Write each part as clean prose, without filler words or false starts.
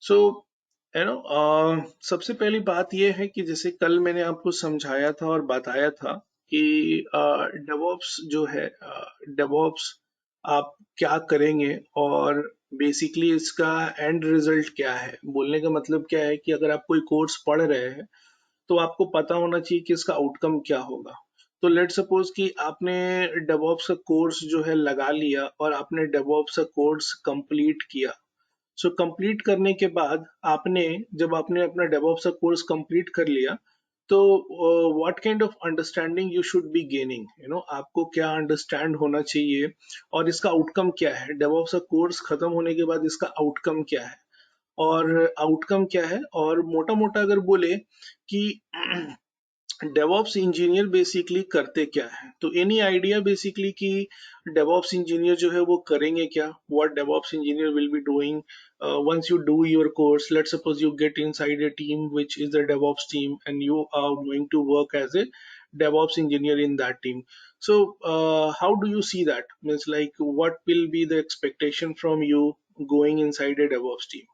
सो सबसे पहली बात यह है कि जैसे कल मैंने आपको समझाया था और बताया था कि डेवॉप्स जो है, डेवॉप्स आप क्या करेंगे और बेसिकली इसका एंड रिजल्ट क्या है। बोलने का मतलब क्या है कि अगर आप कोई कोर्स पढ़ रहे हैं तो आपको पता होना चाहिए कि इसका आउटकम क्या होगा। तो लेट सपोज कि आपने डेवॉप्स का कोर्स जो है लगा लिया और आपने डेवॉप्स का कोर्स कंप्लीट किया। सो कंप्लीट करने के बाद आपने, जब आपने अपना डेवऑप्स का कोर्स कंप्लीट कर लिया, तो what kind of understanding you should B gaining, आपको क्या अंडरस्टैंड होना चाहिए और इसका आउटकम क्या है। डेवऑप्स का कोर्स खत्म होने के बाद इसका आउटकम क्या है, और आउटकम क्या है, और मोटा मोटा अगर बोले कि डेवॉप्स इंजीनियर बेसिकली करते क्या है, तो एनी आइडिया बेसिकली कि डेवॉप्स इंजीनियर जो है वो करेंगे क्या, what DevOps engineer will be doing once you do your course. Let's suppose you get inside a team which is the DevOps team and you are going to work as a DevOps engineer in that team. So how do you see that, means like what will be the expectation from you going inside a DevOps team,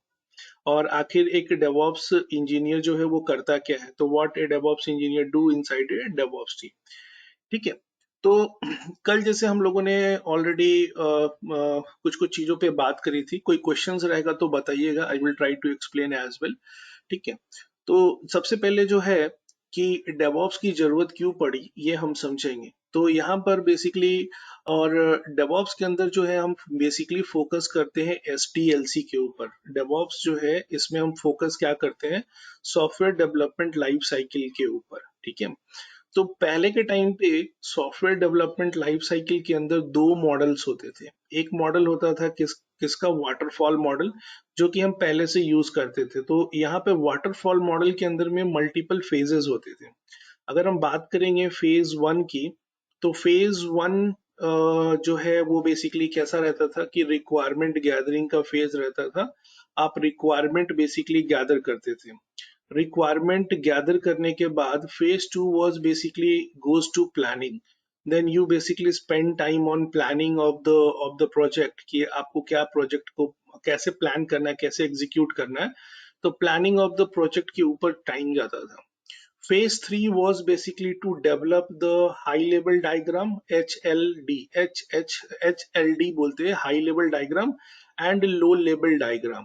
और आखिर एक DevOps engineer जो है वो करता क्या है, तो what A DevOps engineer do inside a DevOps team. ठीक है। तो कल जैसे हम लोगों ने ऑलरेडी कुछ कुछ चीजों पे बात करी थी, कोई क्वेश्चंस रहेगा तो बताइएगा, I will try to explain as well. ठीक है। तो सबसे पहले जो है कि डेवॉप्स की जरूरत क्यों पड़ी ये हम समझेंगे। तो यहाँ पर बेसिकली, और डेवॉप्स के अंदर जो है हम बेसिकली फोकस करते हैं एसडीएलसी के ऊपर। डेवॉप्स जो है इसमें हम फोकस क्या करते हैं, सॉफ्टवेयर डेवलपमेंट लाइफ साइकिल के ऊपर। ठीक है। तो पहले के टाइम पे सॉफ्टवेयर डेवलपमेंट लाइफ साइकिल के अंदर दो मॉडल्स होते थे। एक मॉडल होता था किसका, वाटरफॉल मॉडल, जो कि हम पहले से यूज करते थे। तो यहाँ पे वाटरफॉल मॉडल के अंदर में मल्टीपल फेजेस होते थे। अगर हम बात करेंगे फेज वन की, तो फेज वन जो है वो बेसिकली कैसा रहता था कि रिक्वायरमेंट गैदरिंग का फेज रहता था। आप रिक्वायरमेंट बेसिकली गैदर करते थे। रिक्वायरमेंट गैदर करने के बाद phase two was basically goes to planning. Then you basically spend time on planning of the project, कि आपको क्या प्रोजेक्ट को कैसे प्लान करना है, कैसे एग्जीक्यूट करना है। तो प्लानिंग ऑफ द प्रोजेक्ट के ऊपर टाइम जाता था। Phase 3 was basically to develop the high level diagram, HLD, HLD बोलते हैं, high level diagram and low level diagram।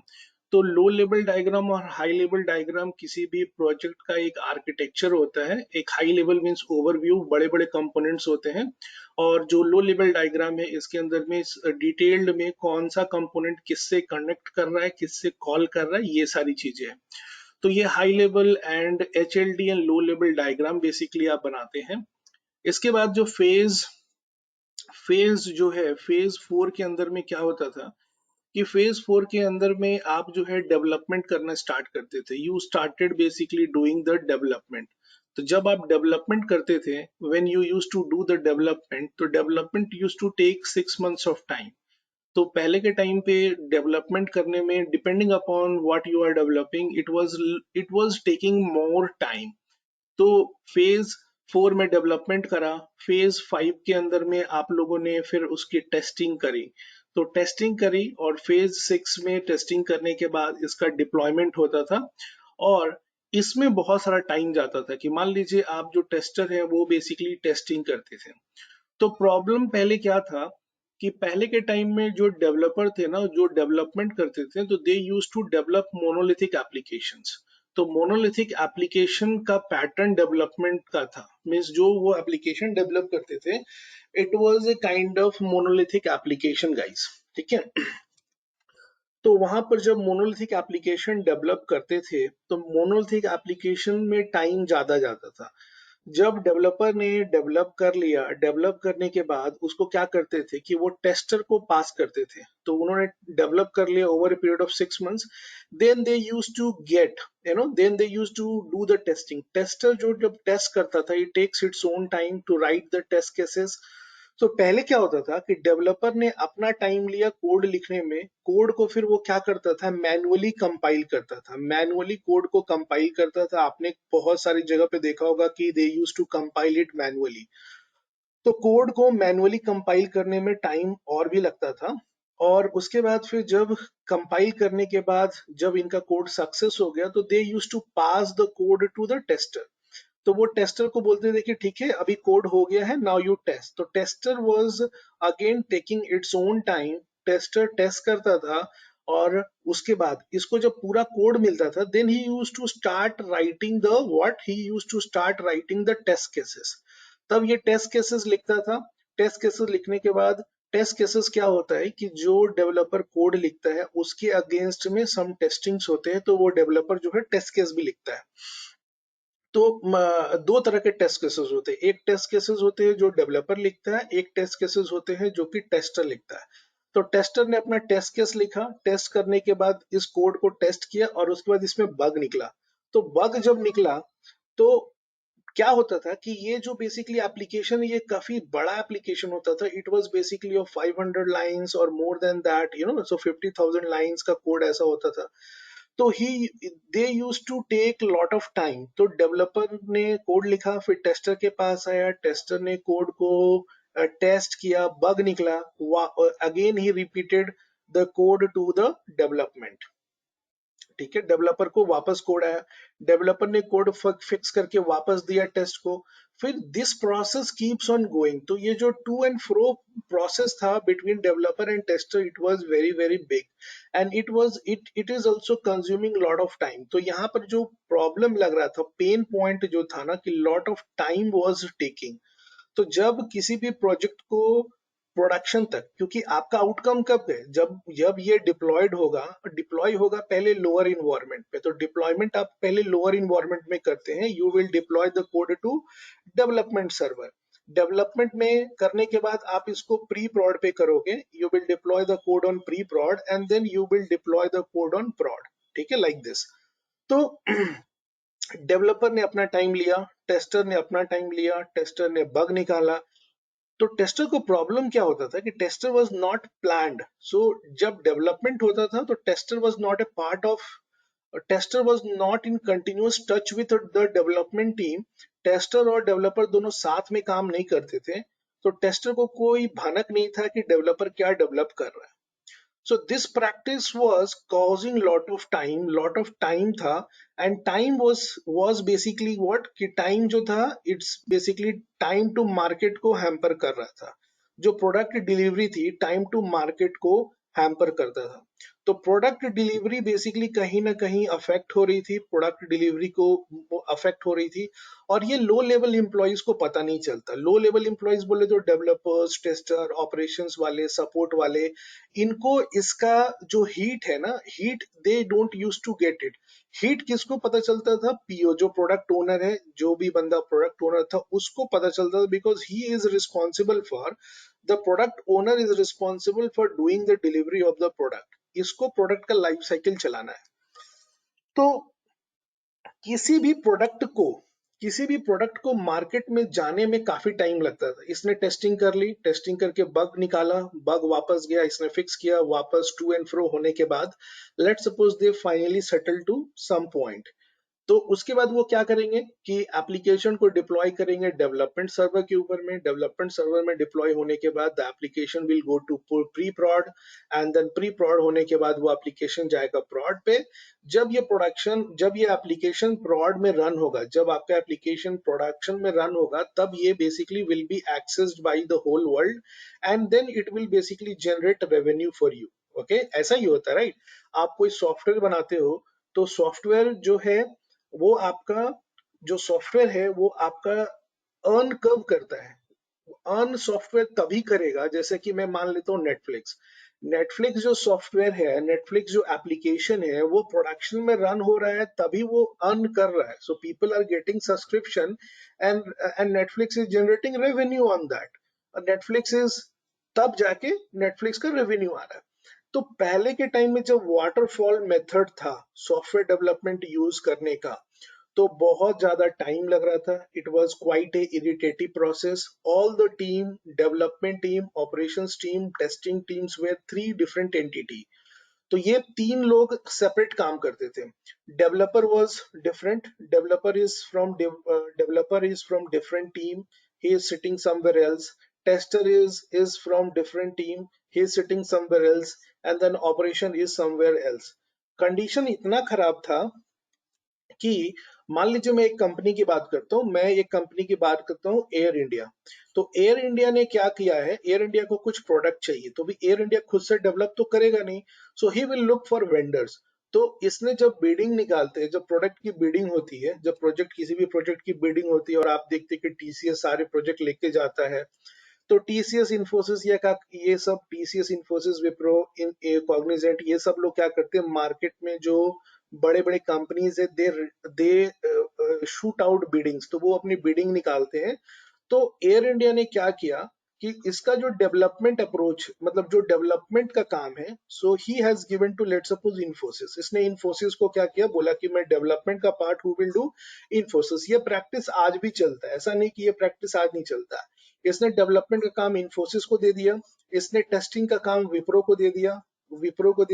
तो लो लेवल डायग्राम और हाई लेवल डायग्राम किसी भी प्रोजेक्ट का एक आर्किटेक्चर होता है। एक हाई लेवल मींस ओवरव्यू, बड़े बड़े कंपोनेंट्स होते हैं, और जो लो लेवल डायग्राम है इसके अंदर में डिटेल्ड में कौन सा कंपोनेंट किससे कनेक्ट कर रहा है, किससे कॉल कर रहा है, ये सारी चीजें हैं। तो ये high level and HLD and low level diagram basically आप बनाते हैं। इसके बाद जो फेज फेज जो है फेज 4 के अंदर में क्या होता था कि फेज 4 के अंदर में आप जो है डेवलपमेंट करना स्टार्ट करते थे। You started basically doing the development. तो जब आप डेवलपमेंट करते थे, when you used to do the development, तो development used to take 6 months of time. तो पहले के टाइम पे डेवलपमेंट करने में, depending upon what you are developing, it was taking more time. तो फेज 4 में डेवलपमेंट करा, फेज 5 के अंदर में आप लोगों ने फिर उसकी टेस्टिंग करी। तो टेस्टिंग करी और फेज 6 में टेस्टिंग करने के बाद इसका डिप्लॉयमेंट होता था। और इसमें बहुत सारा टाइम जाता था कि मान लीजिए आप जो टेस्टर है वो बेसिकली टेस्टिंग करते थे। तो प्रॉब्लम पहले क्या था कि पहले के टाइम में जो डेवलपर थे ना, जो डेवलपमेंट करते थे, तो they use to develop monolithic applications. तो मोनोलिथिक एप्लीकेशन का पैटर्न डेवलपमेंट का था, मीन्स जो वो एप्लीकेशन डेवलप करते थे, it was a kind of monolithic application guys. ठीक है। तो वहां पर जब मोनोलिथिक एप्लीकेशन डेवलप करते थे, तो मोनोलिथिक एप्लीकेशन में टाइम ज्यादा जाता था। जब डेवलपर ने डेवलप कर लिया, डेवलप करने के बाद उसको क्या करते थे कि वो टेस्टर को पास करते थे। तो उन्होंने डेवलप कर लिया over a period of 6 months. Then they use to get, then they use to do the testing. Tester जो जब टेस्ट करता था, it takes its own time to write the test cases. तो पहले क्या होता था कि डेवलपर ने अपना टाइम लिया कोड लिखने में, कोड को फिर वो क्या करता था, मैनुअली कंपाइल करता था, मैनुअली कोड को कंपाइल करता था। आपने बहुत सारी जगह पे देखा होगा कि they use to compile it manually. तो कोड को मैनुअली कंपाइल करने में टाइम और भी लगता था। और उसके बाद फिर जब कंपाइल करने के बाद जब इनका कोड सक्सेस हो गया तो they use to pass the code to the tester. तो वो टेस्टर को बोलते थे कि ठीक है अभी कोड हो गया है, नाउ यू टेस्ट। तो tester was again taking its own time, tester test करता था। और उसके बाद इसको जब पूरा कोड मिलता था then he use to start writing the what he use to start writing the test cases. तब ये टेस्ट केसेस लिखता था। टेस्ट केसेस लिखने के बाद टेस्ट केसेस क्या होता है कि जो डेवलपर कोड लिखता है उसके अगेंस्ट में सम टेस्टिंग्स होते हैं, तो वो डेवलपर जो है टेस्ट केस भी लिखता है। तो दो तरह के टेस्ट केसेस होते हैं, एक टेस्ट केसेस होते हैं जो डेवलपर लिखता है, एक टेस्ट केसेस होते हैं जो कि टेस्टर लिखता है। तो टेस्टर ने अपना टेस्ट केस लिखा, टेस्ट करने के बाद इस कोड को टेस्ट किया और उसके बाद इसमें बग निकला। तो बग जब निकला तो क्या होता था कि ये जो बेसिकली एप्लीकेशन, ये काफी बड़ा एप्लीकेशन होता था। It was basically of 500 lines और more than that, so 50,000 lines का कोड ऐसा होता था। तो ही they use to take lot of time. तो डेवलपर ने कोड लिखा, फिर टेस्टर के पास आया, टेस्टर ने कोड को टेस्ट किया, बग निकला, again he repeated the code to the development. ठीक है, डेवलपर को वापस कोड आया, डेवलपर ने कोड फिक्स करके वापस दिया टेस्ट को। फिर this process keeps on going. तो ये जो टू एंड फ्रो प्रोसेस था between developer and tester, it was very very big and it is also consuming lot of time. तो यहाँ पर जो प्रॉब्लम लग रहा था, पेन पॉइंट जो था ना, कि lot of time was taking. तो जब किसी भी प्रोजेक्ट को प्रोडक्शन तक, क्योंकि आपका आउटकम कब है, जब जब ये डिप्लॉयड होगा, डिप्लॉय होगा पहले लोअर इन्वायरमेंट पे। तो डिप्लॉयमेंट आप पहले लोअर इन्वायरमेंट में करते हैं, you will deploy the code to development server. Development में करने के बाद आप इसको प्री प्रॉड पे करोगे, you will deploy the code on pre prod and then you will deploy the code on prod. ठीक है, लाइक दिस। तो डेवलपर ने अपना टाइम लिया, टेस्टर ने अपना टाइम लिया, टेस्टर ने बग निकाला। तो टेस्टर को प्रॉब्लम क्या होता था कि टेस्टर वाज नॉट प्लान्ड। सो जब डेवलपमेंट होता था तो tester was not a part of, tester was not in continuous touch with the development team. Tester और डेवलपर दोनों साथ में काम नहीं करते थे। तो टेस्टर को कोई भनक नहीं था कि डेवलपर क्या डेवलप कर रहा है। So this practice was causing lot of time था। and time was basically what, कि time जो था, it's basically time to market को hamper कर रहा था। जो प्रोडक्ट डिलीवरी थी, टाइम टू मार्केट को हैम्पर करता था। तो प्रोडक्ट डिलीवरी बेसिकली कहीं ना कहीं अफेक्ट हो रही थी, प्रोडक्ट डिलीवरी को अफेक्ट हो रही थी। और ये लो लेवल एम्प्लॉयज को पता नहीं चलता। लो लेवल एम्प्लॉयज बोले तो डेवलपर्स, टेस्टर, ऑपरेशंस वाले, सपोर्ट वाले, इनको इसका जो हीट है ना, heat they don't use to get it. Heat किसको पता चलता था? पीओ, जो प्रोडक्ट ओनर है, जो भी बंदा प्रोडक्ट ओनर था उसको पता चलता था, because he is responsible for the product owner, is responsible for doing the delivery of the product. इसको प्रोडक्ट का लाइफ साइकिल चलाना है। तो किसी भी प्रोडक्ट को किसी भी प्रोडक्ट को मार्केट में जाने में काफी टाइम लगता था। इसने टेस्टिंग कर ली, टेस्टिंग करके बग निकाला, बग वापस गया, इसने फिक्स किया, वापस टू एंड फ्रो होने के बाद let suppose they finally settle to some point. तो उसके बाद वो क्या करेंगे कि एप्लीकेशन को डिप्लॉय करेंगे डेवलपमेंट सर्वर के ऊपर में। डेवलपमेंट सर्वर में डिप्लॉय होने के बाद the application will go to pre prod and then pre prod होने के बाद वो एप्लीकेशन जाएगा प्रॉड पे। जब ये एप्लीकेशन प्रॉड में रन होगा, जब आपका एप्लीकेशन प्रोडक्शन में रन होगा, तब ये basically will be accessed by the whole world and then it will basically generate revenue for you. Okay, ऐसा ही होता है, राइट? आप कोई सॉफ्टवेयर बनाते हो तो सॉफ्टवेयर जो है वो आपका जो सॉफ्टवेयर है वो आपका अर्न कब करता है? अर्न सॉफ्टवेयर तभी करेगा, जैसे कि मैं मान लेता हूँ नेटफ्लिक्स। नेटफ्लिक्स जो सॉफ्टवेयर है, नेटफ्लिक्स जो एप्लीकेशन है, वो प्रोडक्शन में रन हो रहा है तभी वो अर्न कर रहा है। So people are getting subscription and Netflix is generating revenue on that. Netflix is तब जाके नेटफ्लिक्स का रेवेन्यू आ रहा है। तो पहले के टाइम में जब वाटरफॉल मेथड था सॉफ्टवेयर डेवलपमेंट यूज करने का, तो बहुत ज्यादा टाइम लग रहा था। It was quite a irritative process. All the team, development team, operations team, testing teams were three different entity. तो ये तीन लोग सेपरेट काम करते थे। Developer was different, developer is from different team, he is sitting somewhere else. Tester is from different team, he is sitting somewhere else, and then operation is somewhere else. Condition इतना खराब था कि मान लीजिए मैं एक कंपनी की बात करता हूँ, मैं एक कंपनी की बात करता हूँ एयर इंडिया। तो एयर इंडिया ने क्या किया है, एयर इंडिया को कुछ प्रोडक्ट चाहिए, तो भी एयर इंडिया खुद से डेवलप तो करेगा नहीं, so he will look for vendors. तो इसने जब बिडिंग निकालते हैं, जब प्रोडक्ट की बिडिंग होती है, जब प्रोजेक्ट किसी भी प्रोजेक्ट की बिडिंग होती है और आप देखते हैं कि टीसीएस सारे प्रोजेक्ट लेके जाता है, तो टीसीएस इन्फोसिस ये सब टीसीएस इन्फोसिस विप्रो इन कॉग्निजेंट ये सब लोग क्या करते हैं, मार्केट में जो बड़े बड़े कंपनीज है दे शूट आउट बिडिंग्स, तो वो अपनी बिडिंग निकालते हैं। तो एयर इंडिया ने क्या किया कि इसका जो डेवलपमेंट अप्रोच, मतलब जो डेवलपमेंट का काम है, so he has given to let suppose Infosys. इसने इन्फोसिस को क्या किया, बोला कि मैं डेवलपमेंट का part who will do, Infosys. ये प्रैक्टिस आज भी चलता है, ऐसा नहीं कि ये प्रैक्टिस आज नहीं चलता। इसने डेवलपमेंट का काम इन्फोसिस को दे दिया, इसने टेस्टिंग का काम विप्रो को दे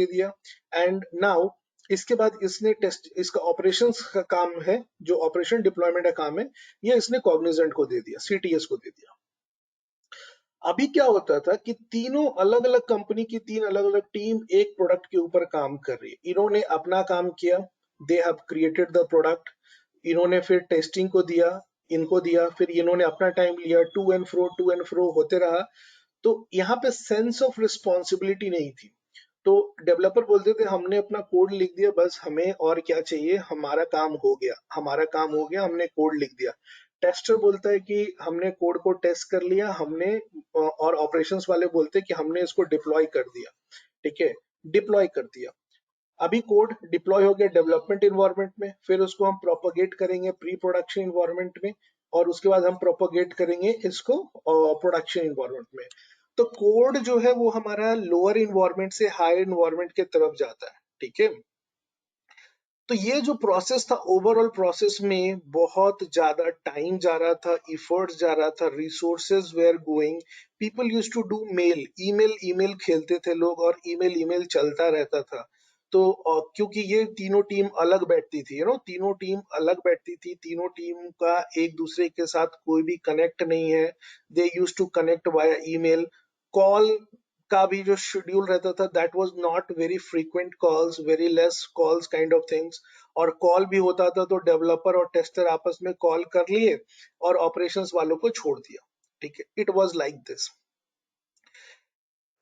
दिया। एंड नाउ इसके बाद इसने टेस्ट, इसका ऑपरेशंस का काम है, जो ऑपरेशन डिप्लॉयमेंट का काम है, ये इसने कॉग्निजेंट को दे दिया, सीटीएस को दे दिया। अभी क्या होता था कि तीनों अलग अलग कंपनी की तीन अलग अलग टीम एक प्रोडक्ट के ऊपर काम कर रही है। इन्होंने अपना काम किया, they have created the product, इन्होंने फिर टेस्टिंग को दिया, इनको दिया, फिर इन्होंने अपना टाइम लिया, टू एंड फ्रो होते रहा। तो यहाँ पे सेंस ऑफ रिस्पॉन्सिबिलिटी नहीं थी। तो डेवलपर बोलते थे हमने अपना कोड लिख दिया, बस हमें और क्या चाहिए, हमारा काम हो गया, हमारा काम हो गया, हमने कोड लिख दिया। टेस्टर बोलता है कि हमने कोड को टेस्ट कर लिया, हमने, और ऑपरेशंस वाले बोलते हैं कि हमने इसको डिप्लॉय कर दिया। ठीक है, डिप्लॉय कर दिया। अभी कोड डिप्लॉय हो गया डेवलपमेंट इन्वायरमेंट में, फिर उसको हम प्रोपोगेट करेंगे प्री प्रोडक्शन इन्वायरमेंट में, और उसके बाद हम प्रोपोगेट करेंगे इसको प्रोडक्शन इन्वायरमेंट में। तो कोड जो है वो हमारा लोअर इन्वायरमेंट से हायर इन्वायरमेंट के तरफ जाता है। ठीक है, तो ये जो प्रोसेस था, ओवरऑल प्रोसेस में बहुत ज्यादा टाइम जा रहा था, इफर्ट्स जा रहा था, resources were going. People use to do mail, email email खेलते थे लोग, और ईमेल ईमेल चलता रहता था। तो क्योंकि ये तीनों टीम अलग बैठती थी, तीनों टीम अलग बैठती थी, तीनों टीम का एक दूसरे के साथ कोई भी कनेक्ट नहीं है। They use to connect via email. Call का भी जो शेड्यूल रहता था, that was not very frequent calls, very less calls kind of things. और कॉल भी होता था तो डेवलपर और टेस्टर आपस में कॉल कर लिए और ऑपरेशंस वालों को छोड़ दिया। ठीक है, it was like this.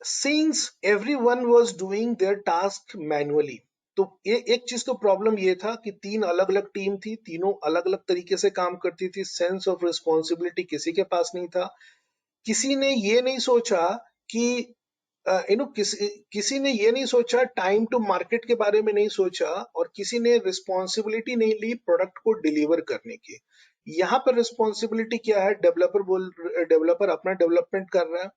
Since everyone was doing there task manually, तो ये एक चीज तो प्रॉब्लम ये था कि तीन अलग अलग टीम थी, तीनों अलग अलग तरीके से काम करती थी, सेंस ऑफ रिस्पॉन्सिबिलिटी किसी के पास नहीं था। किसी ने ये नहीं सोचा कि किसी ने ये नहीं सोचा, टाइम टू मार्केट के बारे में नहीं सोचा, और किसी ने रिस्पॉन्सिबिलिटी नहीं ली प्रोडक्ट को डिलीवर करने की। यहाँ पर रिस्पॉन्सिबिलिटी क्या है, डेवलपर अपना डेवलपमेंट कर रहा है,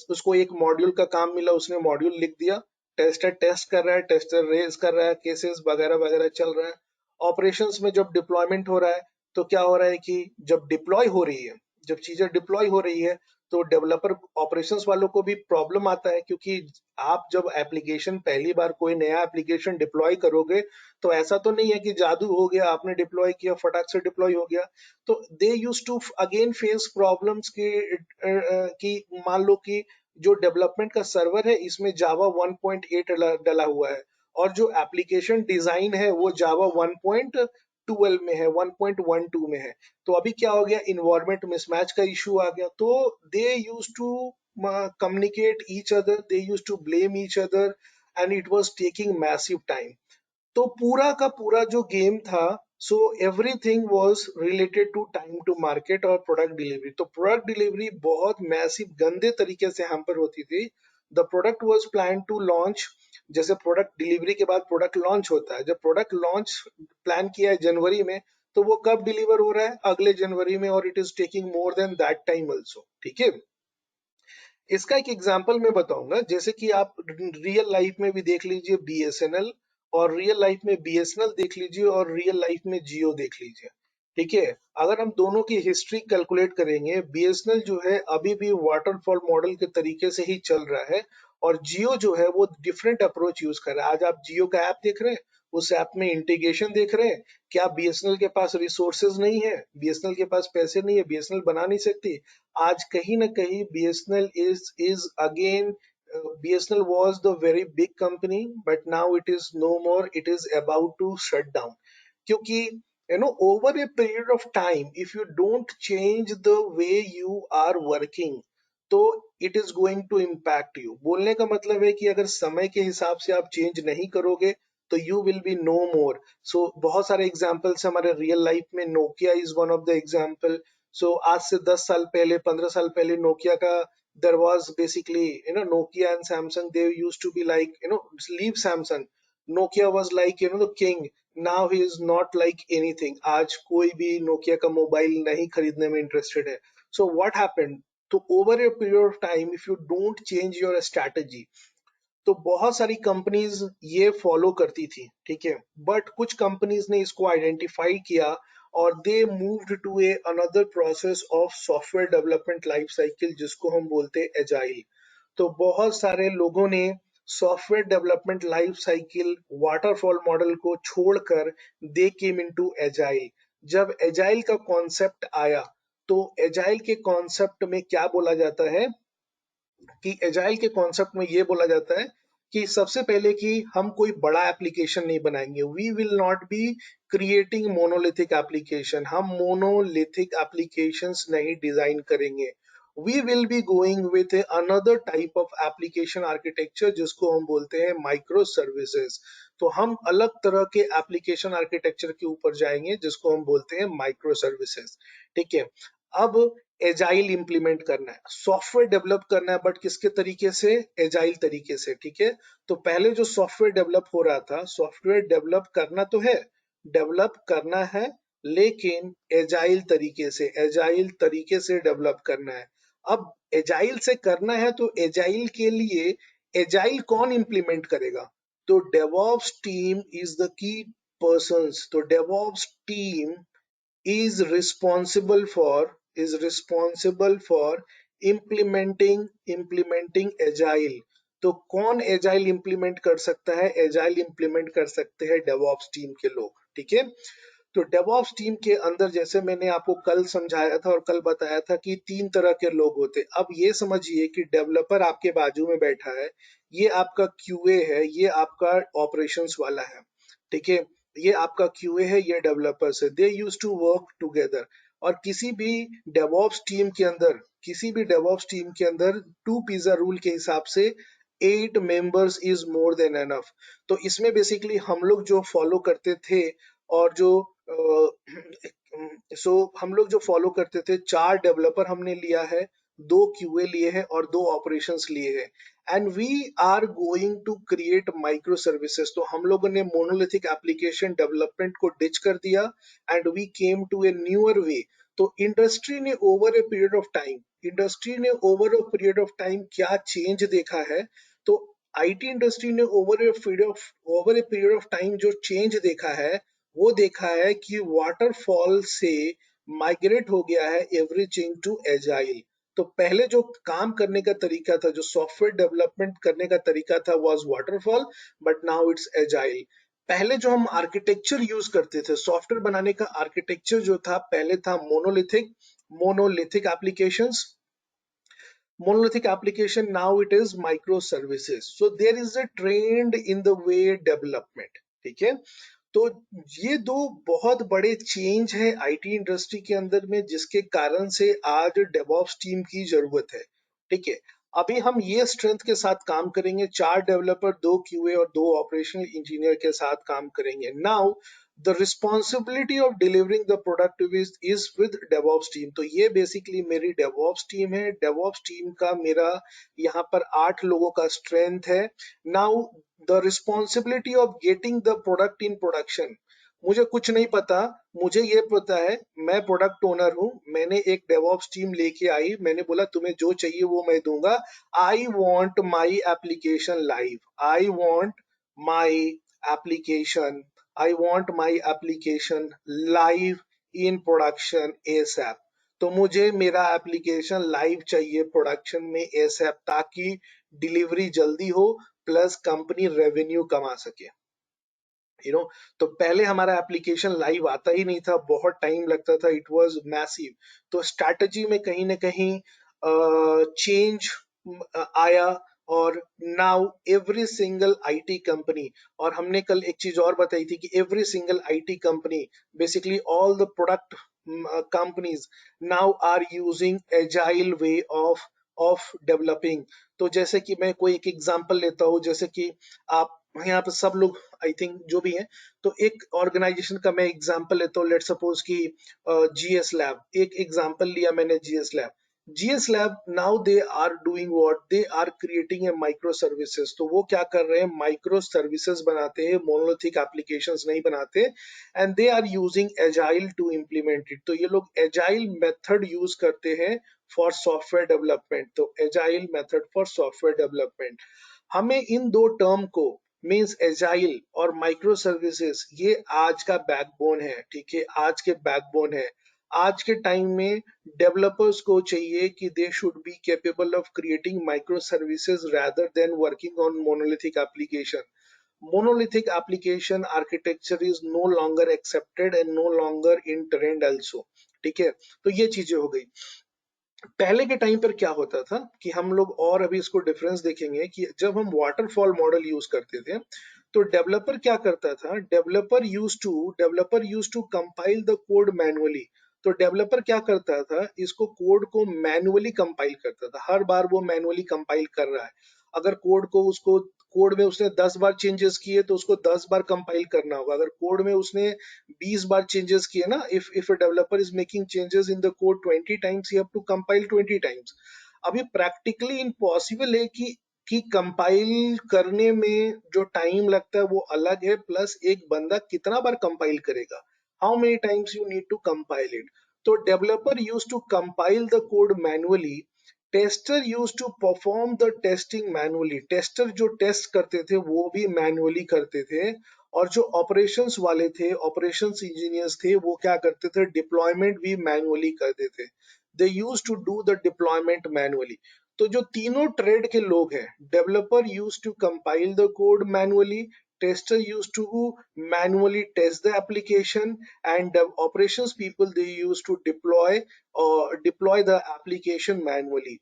उसको एक मॉड्यूल का काम मिला, उसने मॉड्यूल लिख दिया, टेस्टर टेस्ट कर रहा है, टेस्टर रेज कर रहा है, केसेस वगैरह वगैरह चल रहा है। ऑपरेशंस में जब डिप्लॉयमेंट हो रहा है, तो क्या हो रहा है कि जब डिप्लॉय हो रही है, जब चीजें डिप्लॉय हो रही है, तो डेवलपर ऑपरेशंस वालों को भी प्रॉब्लम आता है, क्योंकि आप जब एप्लीकेशन पहली बार कोई नया एप्लीकेशन डिप्लॉय करोगे, तो ऐसा तो नहीं है कि जादू हो गया, आपने डिप्लॉय किया फटाक से डिप्लॉय हो गया। तो they use to again face problems कि मान लो कि जो डेवलपमेंट का सर्वर है इसमें जावा 1.8 डला हुआ है, और जो एप्लीकेशन डिजाइन है वो जावा 1.12 में है, 1.12 में है। तो अभी क्या हो गया, इन्वायरमेंट मिसमैच का इशू आ गया। तो they use to communicate each other, they used to blame each other, and it was taking massive time। तो पूरा का पूरा जो गेम था, so everything was related to time to market और प्रोडक्ट डिलीवरी। तो प्रोडक्ट डिलीवरी बहुत massive गंदे तरीके से हैम्पर होती थी। The product was plan to launch, जैसे प्रोडक्ट डिलीवरी के बाद प्रोडक्ट लॉन्च होता है, जब प्रोडक्ट लॉन्च प्लान किया है जनवरी में, तो वो कब डिलीवर हो रहा है, अगले जनवरी में, और it is taking more than that time also. ठीक है, इसका एक एग्जांपल मैं बताऊंगा, जैसे कि आप रियल लाइफ में भी देख लीजिए बीएसएनएल, और रियल लाइफ में बीएसएनएल देख लीजिए, और रियल लाइफ में जियो देख लीजिए। ठीक है, अगर हम दोनों की हिस्ट्री कैलकुलेट करेंगे, बीएसएनएल जो है अभी भी वाटरफॉल मॉडल के तरीके से ही चल रहा है, और जियो जो है वो डिफरेंट अप्रोच यूज कर रहा है। आज आप जियो का ऐप देख रहे हैं, उस ऐप में इंटीग्रेशन देख रहे हैं। क्या बीएसएनएल के पास रिसोर्सेज नहीं है, बीएसएनएल के पास पैसे नहीं है, बीएसएनएल बना नहीं सकती? आज कहीं ना कहीं BSNL is again BSNL was the very big company, but now it is no more. It is about to shut down. क्योंकि over a period of time, if you don't change the way you are working, तो it is going to impact you. बोलने का मतलब है कि अगर समय के हिसाब से आप चेंज नहीं करोगे तो you will be no more. So बहुत सारे एग्जाम्पल्स हमारे रियल लाइफ में, Nokia is one of the example. So आज से 10 साल पहले, 15 साल पहले नोकिया का, there was basically, Nokia and Samsung, they used to be like, leave Samsung. Nokia was like, the king. Now he is not like anything. आज कोई भी नोकिया का मोबाइल नहीं खरीदने में इंटरेस्टेड है. So what happened? तो over a period of time, if you don't change your strategy, तो बहुत सारी कंपनीज ये फॉलो करती थी, ठीक है, बट कुछ कंपनीज ने इसको आइडेंटिफाई किया और they moved to a another process of software development life cycle, जिसको हम बोलते हैं एजाइल. तो बहुत सारे लोगों ने software development life cycle waterfall model को छोड़कर दे केम इनटू एजाइल. जब एजाइल का कॉन्सेप्ट आया, तो एजाइल के कॉन्सेप्ट में क्या बोला जाता है कि एजाइल के कॉन्सेप्ट में ये बोला जाता है कि सबसे पहले कि हम कोई बड़ा एप्लीकेशन नहीं बनाएंगे. We will not be creating monolithic application. हम मोनोलिथिक एप्लीकेशंस नहीं डिजाइन करेंगे. We will be going with another type of application architecture, जिसको हम बोलते हैं माइक्रो सर्विसेज. तो हम अलग तरह के एप्लीकेशन आर्किटेक्चर के ऊपर जाएंगे, जिसको हम बोलते हैं माइक्रो सर्विसेज. ठीक है. अब एजाइल इंप्लीमेंट करना है, सॉफ्टवेयर डेवलप करना है, बट किसके तरीके से? एजाइल तरीके से. ठीक है. तो पहले जो सॉफ्टवेयर डेवलप हो रहा था, सॉफ्टवेयर डेवलप करना तो है, डेवलप करना है, लेकिन एजाइल तरीके से, एजाइल तरीके से डेवलप करना है. अब एजाइल से करना है, तो एजाइल के लिए एजाइल कौन इंप्लीमेंट करेगा? तो DevOps team is the key persons. तो DevOps team is responsible for implementing agile. तो कौन एजाइल इंप्लीमेंट कर सकता है? एजाइल इंप्लीमेंट कर सकते हैं डेवऑप्स टीम के लोग. ठीक है. तो डेवऑप्स टीम के अंदर, जैसे मैंने आपको कल समझाया था और कल बताया था कि 3 तरह के लोग होते. अब ये समझिए कि डेवलपर आपके बाजू में बैठा है, ये आपका क्यूए है, ये आपका ऑपरेशंस वाला है. ठीक है. ये आपका क्यूए है, ये डेवलपर्स है. They use to work together. और किसी भी डेवऑप्स टीम के अंदर 2 पिज्जा रूल के हिसाब से 8 members is more than enough. तो इसमें बेसिकली हम लोग जो फॉलो करते थे, और जो हम लोग जो फॉलो करते थे, 4 डेवलपर हमने लिया है, 2 क्यूए लिए हैं और 2 ऑपरेशंस लिए हैं. And we are going to create micro services. तो हम लोगों ने मोनोलिथिक एप्लीकेशन डेवलपमेंट को डिच कर दिया and we came to a newer way. तो इंडस्ट्री ने over a period of time क्या चेंज देखा है? तो आईटी इंडस्ट्री ने over a period of time जो चेंज देखा है, वो देखा है कि वाटरफॉल से माइग्रेट हो गया है एवरीथिंग टू एजाइल. तो पहले जो काम करने का तरीका था, जो सॉफ्टवेयर डेवलपमेंट करने का तरीका था, was waterfall, but now it's agile. पहले जो हम आर्किटेक्चर यूज करते थे, सॉफ्टवेयर बनाने का आर्किटेक्चर जो था, पहले था monolithic applications. monolithic application, now it is microservices. So there is a trend in the way development. ठीक है. तो ये 2 बहुत बड़े चेंज है आईटी इंडस्ट्री के अंदर में, जिसके कारण से आज डेवऑप्स टीम की जरूरत है. ठीक है. अभी हम ये स्ट्रेंथ के साथ काम करेंगे, 4 डेवलपर, 2 क्यूए और 2 ऑपरेशनल इंजीनियर के साथ काम करेंगे. Now the responsibility of delivering the product is with DevOps team. तो ये बेसिकली मेरी डेवऑप्स टीम है. डेवऑप्स टीम का मेरा यहाँ पर 8 लोगों का स्ट्रेंथ है. Now the responsibility of getting the product in production. मुझे कुछ नहीं पता, मुझे ये पता है, मैं प्रोडक्ट ओनर हूँ, मैंने एक डेवऑप्स टीम लेके आई, मैंने बोला तुम्हें जो चाहिए वो मैं दूंगा. I want my application live. My application I want my application live in production ASAP. तो मुझे मेरा एप्लीकेशन लाइव चाहिए प्रोडक्शन में एसएप, ताकि डिलीवरी जल्दी हो, प्लस कंपनी रेवेन्यू कमा सके. तो पहले हमारा एप्लीकेशन लाइव आता ही नहीं था, बहुत टाइम लगता था, इट वाज मैसिव. तो स्ट्रैटेजी में कहीं ना कहीं चेंज आया, और now every single IT company, और हमने कल एक चीज और बताई थी कि every single IT company, basically all the product companies now are using agile way of developing. तो जैसे कि मैं कोई एक एग्जांपल लेता हूँ, जैसे कि आप यहाँ पे सब लोग आई थिंक जो भी हैं, तो एक ऑर्गेनाइजेशन का मैं एग्जांपल लेता हूँ, लेट सपोज कि जीएस लैब, एक एग्जांपल लिया मैंने GS lab. GS lab now they are doing what, they are creating a micro services. तो वो क्या कर रहे हैं, माइक्रो सर्विसेज बनाते हैं, मोनोलिथिक एप्लीकेशंस नहीं बनाते, and they are using agile to implement it. तो ये लोग एजाइल मेथड यूज करते हैं फॉर सॉफ्टवेयर डेवलपमेंट। तो agile method for software development, हमें इन दो टर्म को, मींस एजाइल और माइक्रो सर्विसेज, ये आज का बैकबोन है, ठीक है, आज के बैकबोन है। आज के टाइम में डेवलपर्स को चाहिए कि they should be capable of creating micro services rather then working on monolithic application. monolithic application architecture is no longer accepted and no longer in trend also। ठीक है, तो ये चीजें हो गई। पहले के टाइम पर क्या होता था कि हम लोग, और अभी इसको डिफरेंस देखेंगे, कि जब हम वाटरफॉल मॉडल यूज करते थे तो डेवलपर क्या करता था, developer use to compile the code manually. तो डेवलपर क्या करता था, इसको कोड को मैनुअली कंपाइल करता था, हर बार वो मैनुअली कंपाइल कर रहा है। अगर कोड को उसको कोड में उसने 10 बार चेंजेस किए तो उसको 10 बार कंपाइल करना होगा। अगर कोड में उसने 20 बार चेंजेस किए ना, if a developer is making changes in the code 20 times, you have to compile 20 times। अभी प्रैक्टिकली इम्पॉसिबल है कि कंपाइल करने में जो टाइम लगता है वो अलग है, प्लस एक बंदा कितना बार कंपाइल करेगा, how many times you need to compile it. तो developer use to compile the code manually, tester used to perform the testing manually. Tester जो टेस्ट करते थे वो भी मैनुअली करते थे, और जो ऑपरेशंस वाले थे, ऑपरेशंस इंजीनियर्स थे, वो क्या करते थे, डिप्लॉयमेंट भी मैनुअली करते थे। They use to do the deployment manually. तो जो तीनों ट्रेड के लोग हैं, developer use to compile the code manually, tester used to manually test the application, and operations people they use to deploy the application manually।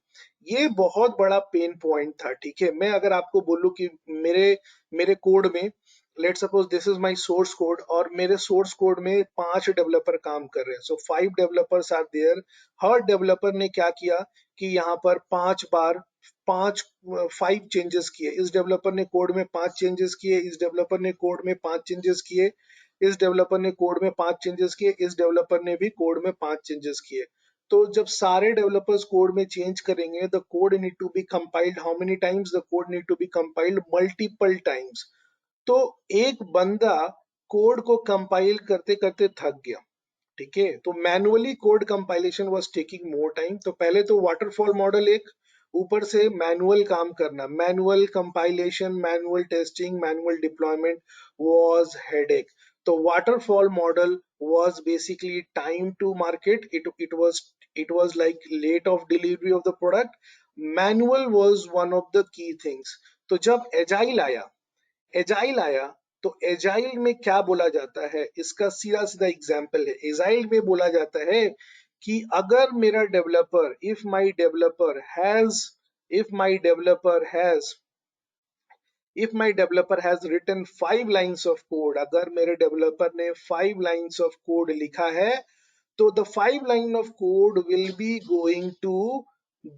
ये बहुत बड़ा pain point था, ठीक है। मैं अगर आपको बोलूं कि मेरे मेरे कोड में, let suppose this is my source code, और मेरे सोर्स कोड में 5 डेवलपर काम कर रहे हैं, सो 5 डेवलपर्स आर देयर। हर डेवलपर ने क्या किया कि यहाँ पर 5 बार 5 चेंजेस किए, इस डेवलपर ने कोड में 5 चेंजेस किए, इस डेवलपर ने कोड में 5 चेंजेस किए, इस डेवलपर ने कोड में 5 चेंजेस किए, इस डेवलपर ने भी कोड में 5 चेंजेस किए। तो जब सारे डेवलपर्स कोड में चेंज करेंगे, the code need to be compiled how many times, the code need to be compiled multiple times. तो एक बंदा कोड को कंपाइल करते करते थक गया, ठीक है। तो manually code compilation was taking more time. तो पहले तो वाटरफॉल मॉडल, एक ऊपर से मैनुअल काम करना, manual compilation, manual testing, manual deployment was headache. तो waterfall model was basically time to market, it was like late of delivery of the product। manual was one of the key things। तो जब agile आया तो agile में क्या बोला जाता है, इसका सीधा सीधा एग्जाम्पल है। एजाइल में बोला जाता है कि अगर मेरा developer, if my developer has written 5 lines of code, अगर मेरे डेवलपर ने 5 lines of code लिखा है, so the 5 line of code will be going to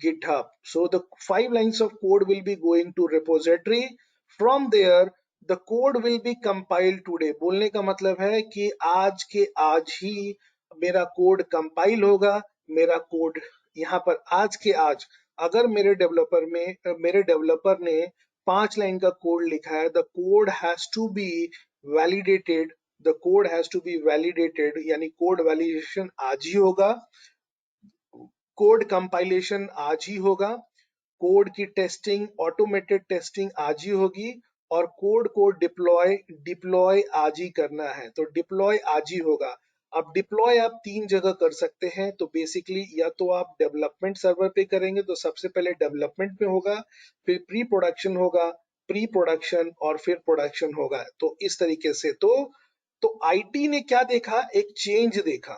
GitHub। So the 5 lines of code will be going to repository। From there the code will be compiled today। बोलने का मतलब है कि आज के आज ही मेरा कोड कंपाइल होगा। मेरा कोड यहाँ पर आज के आज, अगर मेरे डेवलपर ने 5 लाइन का कोड लिखा है, the code has to be validated, यानी कोड वैलिडेशन आज ही होगा, कोड कंपाइलेशन आज ही होगा, कोड की टेस्टिंग, ऑटोमेटेड टेस्टिंग आज ही होगी, और कोड को डिप्लॉय आज ही करना है। तो डिप्लॉय आज ही होगा। अब डिप्लॉय आप 3 जगह कर सकते हैं। तो बेसिकली या तो आप डेवलपमेंट सर्वर पे करेंगे, तो सबसे पहले डेवलपमेंट में होगा, फिर प्री प्रोडक्शन होगा, प्री प्रोडक्शन, और फिर प्रोडक्शन होगा। तो इस तरीके से तो आईटी ने क्या देखा, एक चेंज देखा।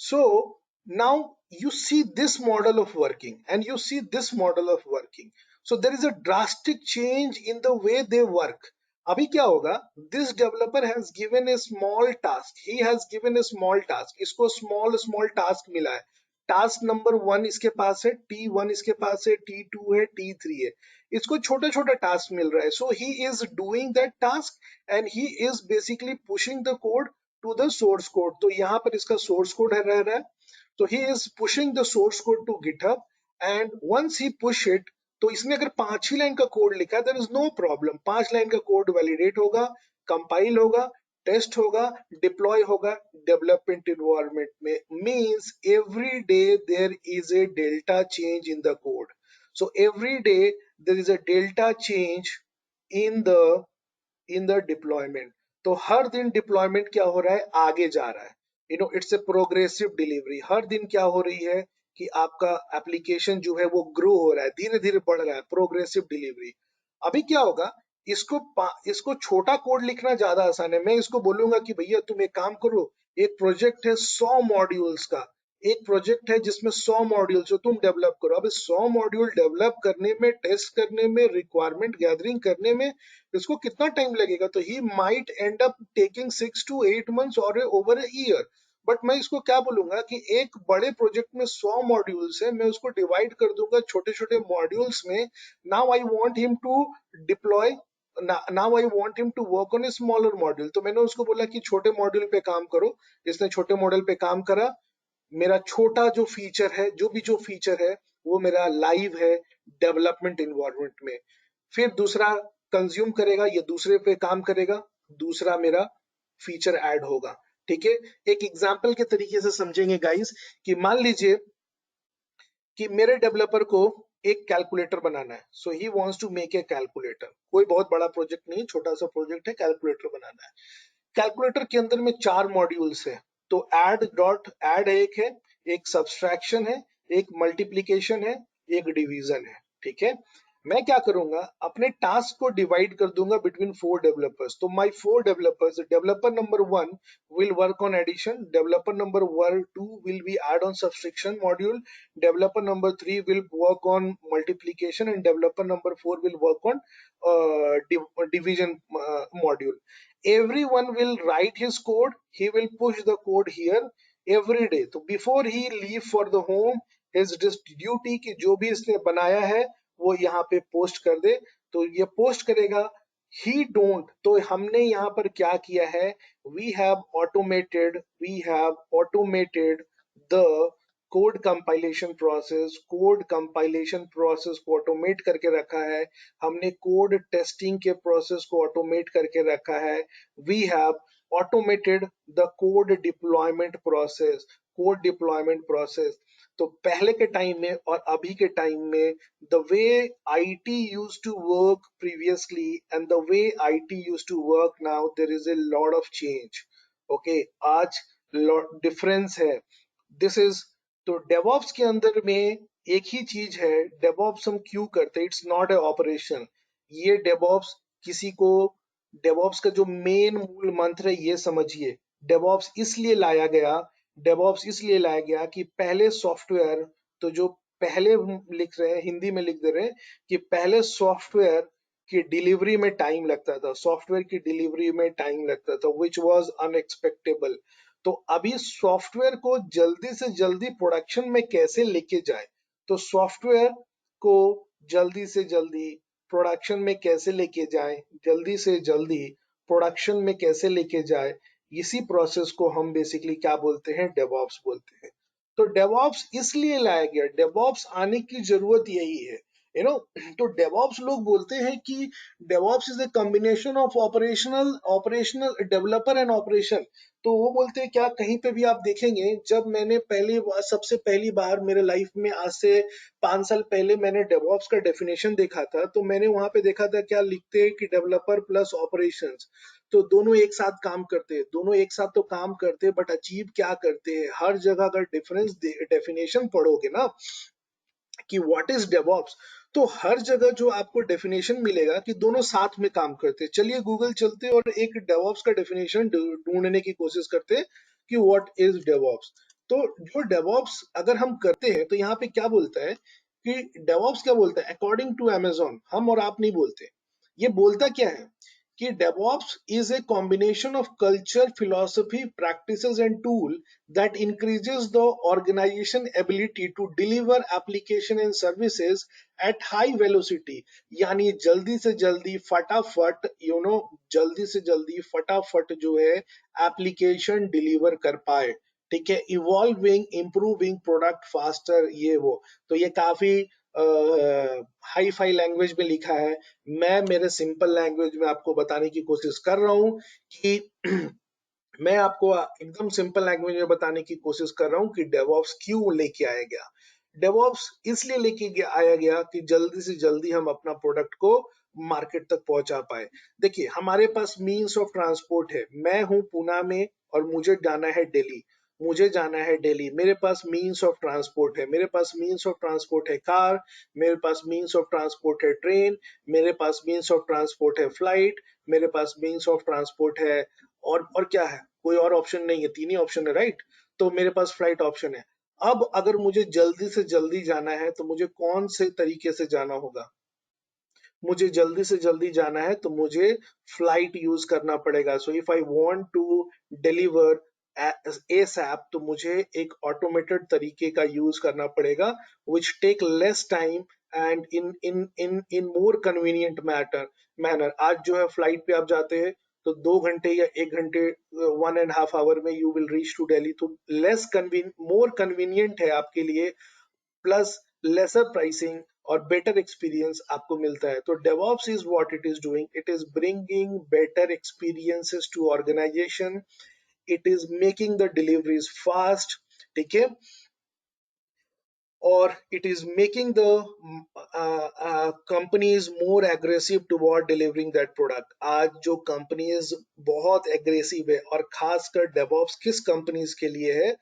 So now you see this model of working and you see this model of working। So there is a drastic change in the way they work. अभी क्या होगा, this developer has given a small task, he has given a small task, इसको small task मिला है, task number 1 इसके पास है, T1 इसके पास है, T2 है, T3 है, इसको छोटा छोटा टास्क मिल रहा है. So he is doing that task and he is basically pushing the code to the source code. तो यहाँ पर इसका source code है रह रहा है. So he is pushing the source code to GitHub and once he push it, तो इसने अगर 5 ही लाइन का कोड लिखा है, there is no problem. 5 line का कोड वैलिडेट होगा, कंपाइल होगा, टेस्ट होगा, डिप्लॉय होगा डेवलपमेंट इन्वायरमेंट में. Means every day there is a delta change in the code. So every day there is a delta change in the deployment. तो हर दिन deployment क्या हो रहा है, आगे जा रहा है. It's a progressive delivery. हर दिन क्या हो रही है कि आपका एप्लीकेशन जो है वो ग्रो हो रहा है, धीरे धीरे बढ़ रहा है, प्रोग्रेसिव डिलीवरी. अभी क्या होगा, इसको छोटा कोड लिखना ज्यादा आसान है. मैं इसको बोलूंगा कि भैया तुम एक काम करो, एक प्रोजेक्ट है 100 मॉड्यूल्स का, एक प्रोजेक्ट है जिसमें 100 मॉड्यूल्स हो, तुम डेवलप करो. अब 100 मॉड्यूल डेवलप करने में, टेस्ट करने में, रिक्वायरमेंट गैदरिंग करने में इसको कितना टाइम लगेगा, तो he might and up taking 6 to 8 months और ओवर अ ईयर. बट मैं इसको क्या बोलूंगा कि एक बड़े प्रोजेक्ट में 100 मॉड्यूल्स है, मैं उसको डिवाइड कर दूंगा छोटे छोटे मॉड्यूल्स में. Now I want him to deploy, now I want him to work on a smaller module. तो मैंने उसको बोला कि छोटे मॉड्यूल पे काम करो. इसने छोटे मॉड्यूल पे काम करा. मेरा छोटा जो फीचर है, जो फीचर है वो मेरा लाइव है डेवलपमेंट इन्वायरमेंट में. फिर दूसरा कंज्यूम करेगा, ये दूसरे पे काम करेगा, दूसरा मेरा फीचर ऐड होगा. ठीक है, एक एग्जांपल के तरीके से समझेंगे गाइस, कि मान लीजिए कि मेरे डेवलपर को एक कैलकुलेटर बनाना है. So he wants to make a calculator. कोई बहुत बड़ा प्रोजेक्ट नहीं, छोटा सा प्रोजेक्ट है, कैलकुलेटर बनाना है. कैलकुलेटर के अंदर में 4 मॉड्यूल्स है. तो ऐड एक है, एक सब्सट्रैक्शन है, एक मल्टीप्लीकेशन है, एक डिवीजन है. ठीक है, मैं क्या करूंगा, अपने टास्क को डिवाइड कर दूंगा बिटवीन 4 डेवलपर्स. तो my 4 developers, developer number 1 will work on addition, developer number 2 will be add on subtraction module, developer number 3 will work on multiplication, and developer number 4 will work on division module. Everyone will write his code, he will push the code here every day. So before he leave for the home, his duty कि जो भी इसने बनाया है वो यहाँ पे post कर दे. तो ये पोस्ट करेगा. ही डोंट, तो हमने यहाँ पर क्या किया है, we have automated the code compilation process को ऑटोमेट करके रखा है. हमने कोड टेस्टिंग के प्रोसेस को ऑटोमेट करके रखा है. We have automated the code deployment process. तो पहले के टाइम में और अभी के टाइम में, the way IT used to work previously and the way IT used to work now, there is a lot of change. Okay, आज difference है. दिस इज, तो डेवॉप्स के अंदर में एक ही चीज है. डेवॉप्स हम क्यों करते हैं, इट्स नॉट ए ऑपरेशन. ये डेवॉप्स किसी को, डेवॉप्स का जो मेन मूल मंत्र है ये समझिए. डेवॉप्स इसलिए लाया गया, डेवॉप्स इसलिए लाया गया कि पहले सॉफ्टवेयर, तो जो पहले लिख रहे हैं, हिंदी में लिख दे रहे हैं कि पहले सॉफ्टवेयर की डिलीवरी में टाइम लगता था, सॉफ्टवेयर की डिलीवरी में टाइम लगता था, विच वाज अनएक्सपेक्टेबल. तो अभी सॉफ्टवेयर को जल्दी से जल्दी प्रोडक्शन में कैसे लेके जाए, तो सॉफ्टवेयर को जल्दी से जल्दी प्रोडक्शन में कैसे लेके जाए, जल्दी से जल्दी प्रोडक्शन में कैसे लेके जाए, इसी प्रोसेस को हम बेसिकली क्या बोलते हैं, डेवऑप्स बोलते हैं. तो डेवऑप्स इसलिए लाया गया, डेवऑप्स आने की जरूरत यही है, तो डेवऑप्स लोग बोलते हैं कि DevOps is a combination of operational developer and operation. तो वो बोलते हैं क्या, कहीं पे भी आप देखेंगे, जब मैंने सबसे पहली बार मेरे लाइफ में आज से 5 साल पहले मैंने डेवऑप्स का डेफिनेशन देखा था, तो मैंने वहां पे देखा था क्या लिखते हैं कि डेवलपर प्लस ऑपरेशंस. तो दोनों एक साथ काम करते हैं, दोनों एक साथ तो काम करते हैं, बट अचीव क्या करते हैं. हर जगह अगर डिफरेंस डेफिनेशन पढ़ोगे ना कि व्हाट इज डेवऑप्स, तो हर जगह जो आपको डेफिनेशन मिलेगा कि दोनों साथ में काम करते हैं. चलिए गूगल चलते हैं और एक डेवऑप्स का डेफिनेशन ढूंढने की कोशिश करते हैं कि व्हाट इज डेवऑप्स. तो जो डेवऑप्स अगर हम करते हैं तो यहाँ पे क्या बोलता है कि डेवऑप्स क्या बोलता है अकॉर्डिंग टू अमेजोन, हम और आप नहीं बोलते। ये बोलता क्या है कि DevOps is a combination of culture, philosophy, practices, and tool that increases the organization ability to deliver application and services at high velocity। यानी जल्दी से जल्दी फटाफट जल्दी से जल्दी फटाफट जो है एप्लीकेशन डिलीवर कर पाए। ठीक है, इवॉल्विंग इम्प्रूविंग प्रोडक्ट फास्टर, ये वो। तो ये काफी हाई फाई लैंग्वेज में लिखा है। मैं मेरे सिंपल लैंग्वेज में आपको बताने की कोशिश कर रहा हूँ कि मैं आपको एकदम सिंपल लैंग्वेज में बताने की कोशिश कर रहा हूँ कि डेवऑप्स क्यों लेके आया गया। डेवऑप्स इसलिए आया गया कि जल्दी से जल्दी हम अपना प्रोडक्ट को मार्केट तक पहुंचा पाए। देखिए, हमारे पास मीन्स ऑफ ट्रांसपोर्ट है। मैं हूं पूना में और मुझे जाना है दिल्ली। मेरे पास मीन्स ऑफ ट्रांसपोर्ट है। मेरे पास मीन्स ऑफ ट्रांसपोर्ट है कार, मेरे पास मीन्स ऑफ ट्रांसपोर्ट है ट्रेन, मेरे पास मीन्स ऑफ ट्रांसपोर्ट है फ्लाइट, मेरे पास मीन्स ऑफ ट्रांसपोर्ट है और क्या है, कोई और ऑप्शन नहीं है, तीन ही ऑप्शन है, राइट। तो मेरे पास फ्लाइट ऑप्शन है। अब अगर मुझे जल्दी से जल्दी जाना है तो मुझे कौन से तरीके से जाना होगा? मुझे जल्दी से जल्दी जाना है तो मुझे फ्लाइट यूज करना पड़ेगा। So if I want to deliver ASAP तो मुझे एक ऑटोमेटेड तरीके का यूज करना पड़ेगा, which take less time and in more convenient manner. आज जो है फ्लाइट पे आप जाते हैं तो 2 घंटे या 1 घंटे, 1.5 आवर में you will reach to Delhi. तो मोर कन्वीनियंट है आपके लिए, प्लस लेसर प्राइसिंग और बेटर एक्सपीरियंस आपको मिलता है। तो DevOps is what it is doing, it is bringing better experiences to organization, it is making the deliveries fast. ठीक है, or it is making the companies more aggressive toward delivering that product। आज जो companies बहुत aggressive है, और खासकर DevOps किस companies के लिए है?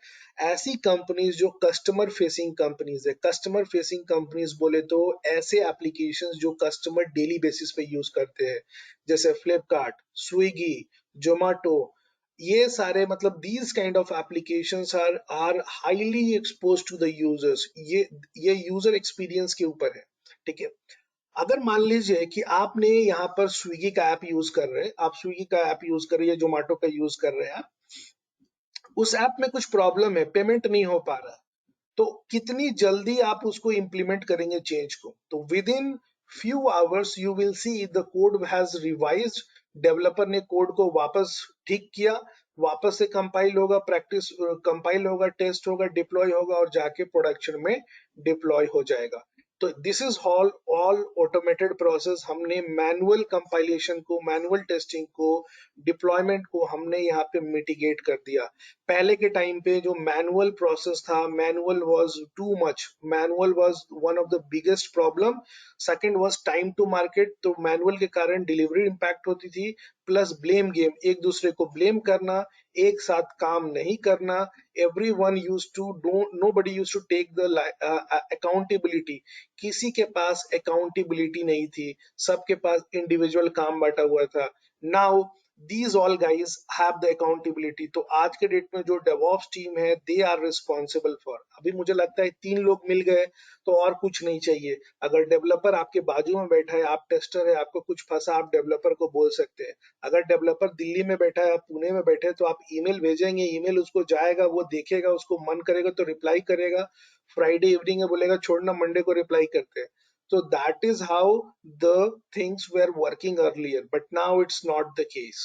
ऐसी companies जो customer facing companies है। customer facing companies बोले तो ऐसे applications जो customer daily basis पे use करते हैं, जैसे Flipkart, Swiggy, Zomato, ये सारे, मतलब these kind of applications are highly exposed to the users। ये यूजर एक्सपीरियंस के ऊपर है। ठीक है, अगर मान लीजिए कि आपने यहाँ पर स्विगी का ऐप यूज कर रहे हैं, आप स्विगी का ऐप यूज कर रहे हैं, जोमेटो का यूज कर रहे हैं, उस ऐप में कुछ प्रॉब्लम है, पेमेंट नहीं हो पा रहा, तो कितनी जल्दी आप उसको इंप्लीमेंट करेंगे चेंज को? तो with in few hours you will see the code has revised. Developer ने कोड को वापस ठीक किया, वापस से कंपाइल होगा, प्रैक्टिस कंपाइल होगा, टेस्ट होगा, डिप्लॉय होगा और जाके प्रोडक्शन में डिप्लॉय हो जाएगा। तो this is all automated process. हमने मैनुअल कंपाइलेशन को, मैनुअल टेस्टिंग को, डिप्लॉयमेंट को हमने यहाँ पे मिटिगेट कर दिया। पहले के टाइम पे जो मैनुअल प्रोसेस था, manual was too much, manual was one of the biggest problem. Second was time to market, तो मैनुअल के कारण डिलीवरी इंपैक्ट होती थी, प्लस ब्लेम गेम, एक दूसरे को ब्लेम करना, एक साथ काम नहीं करना। Everyone used to nobody used to take the accountability. किसी के पास अकाउंटेबिलिटी नहीं थी, सबके पास इंडिविजुअल काम बांटा हुआ था। Now these all guys have the accountability। तो आज के डेट में जो DevOps टीम है, they are responsible for, अभी मुझे लगता है 3 लोग मिल गए तो और कुछ नहीं चाहिए। अगर डेवलपर आपके बाजू में बैठा है, आप टेस्टर है, आपको कुछ फंसा, आप डेवलपर को बोल सकते हैं। अगर डेवलपर दिल्ली में बैठा है, आप पुणे में बैठे हैं, तो आप ईमेल भेजेंगे, ईमेल उसको जाएगा, वो देखेगा, उसको मन करेगा तो रिप्लाई करेगा, फ्राइडे इवनिंग में बोलेगा छोड़ना, मंडे को रिप्लाई करते हैं। So that is how the things were working earlier, but now it's not the case।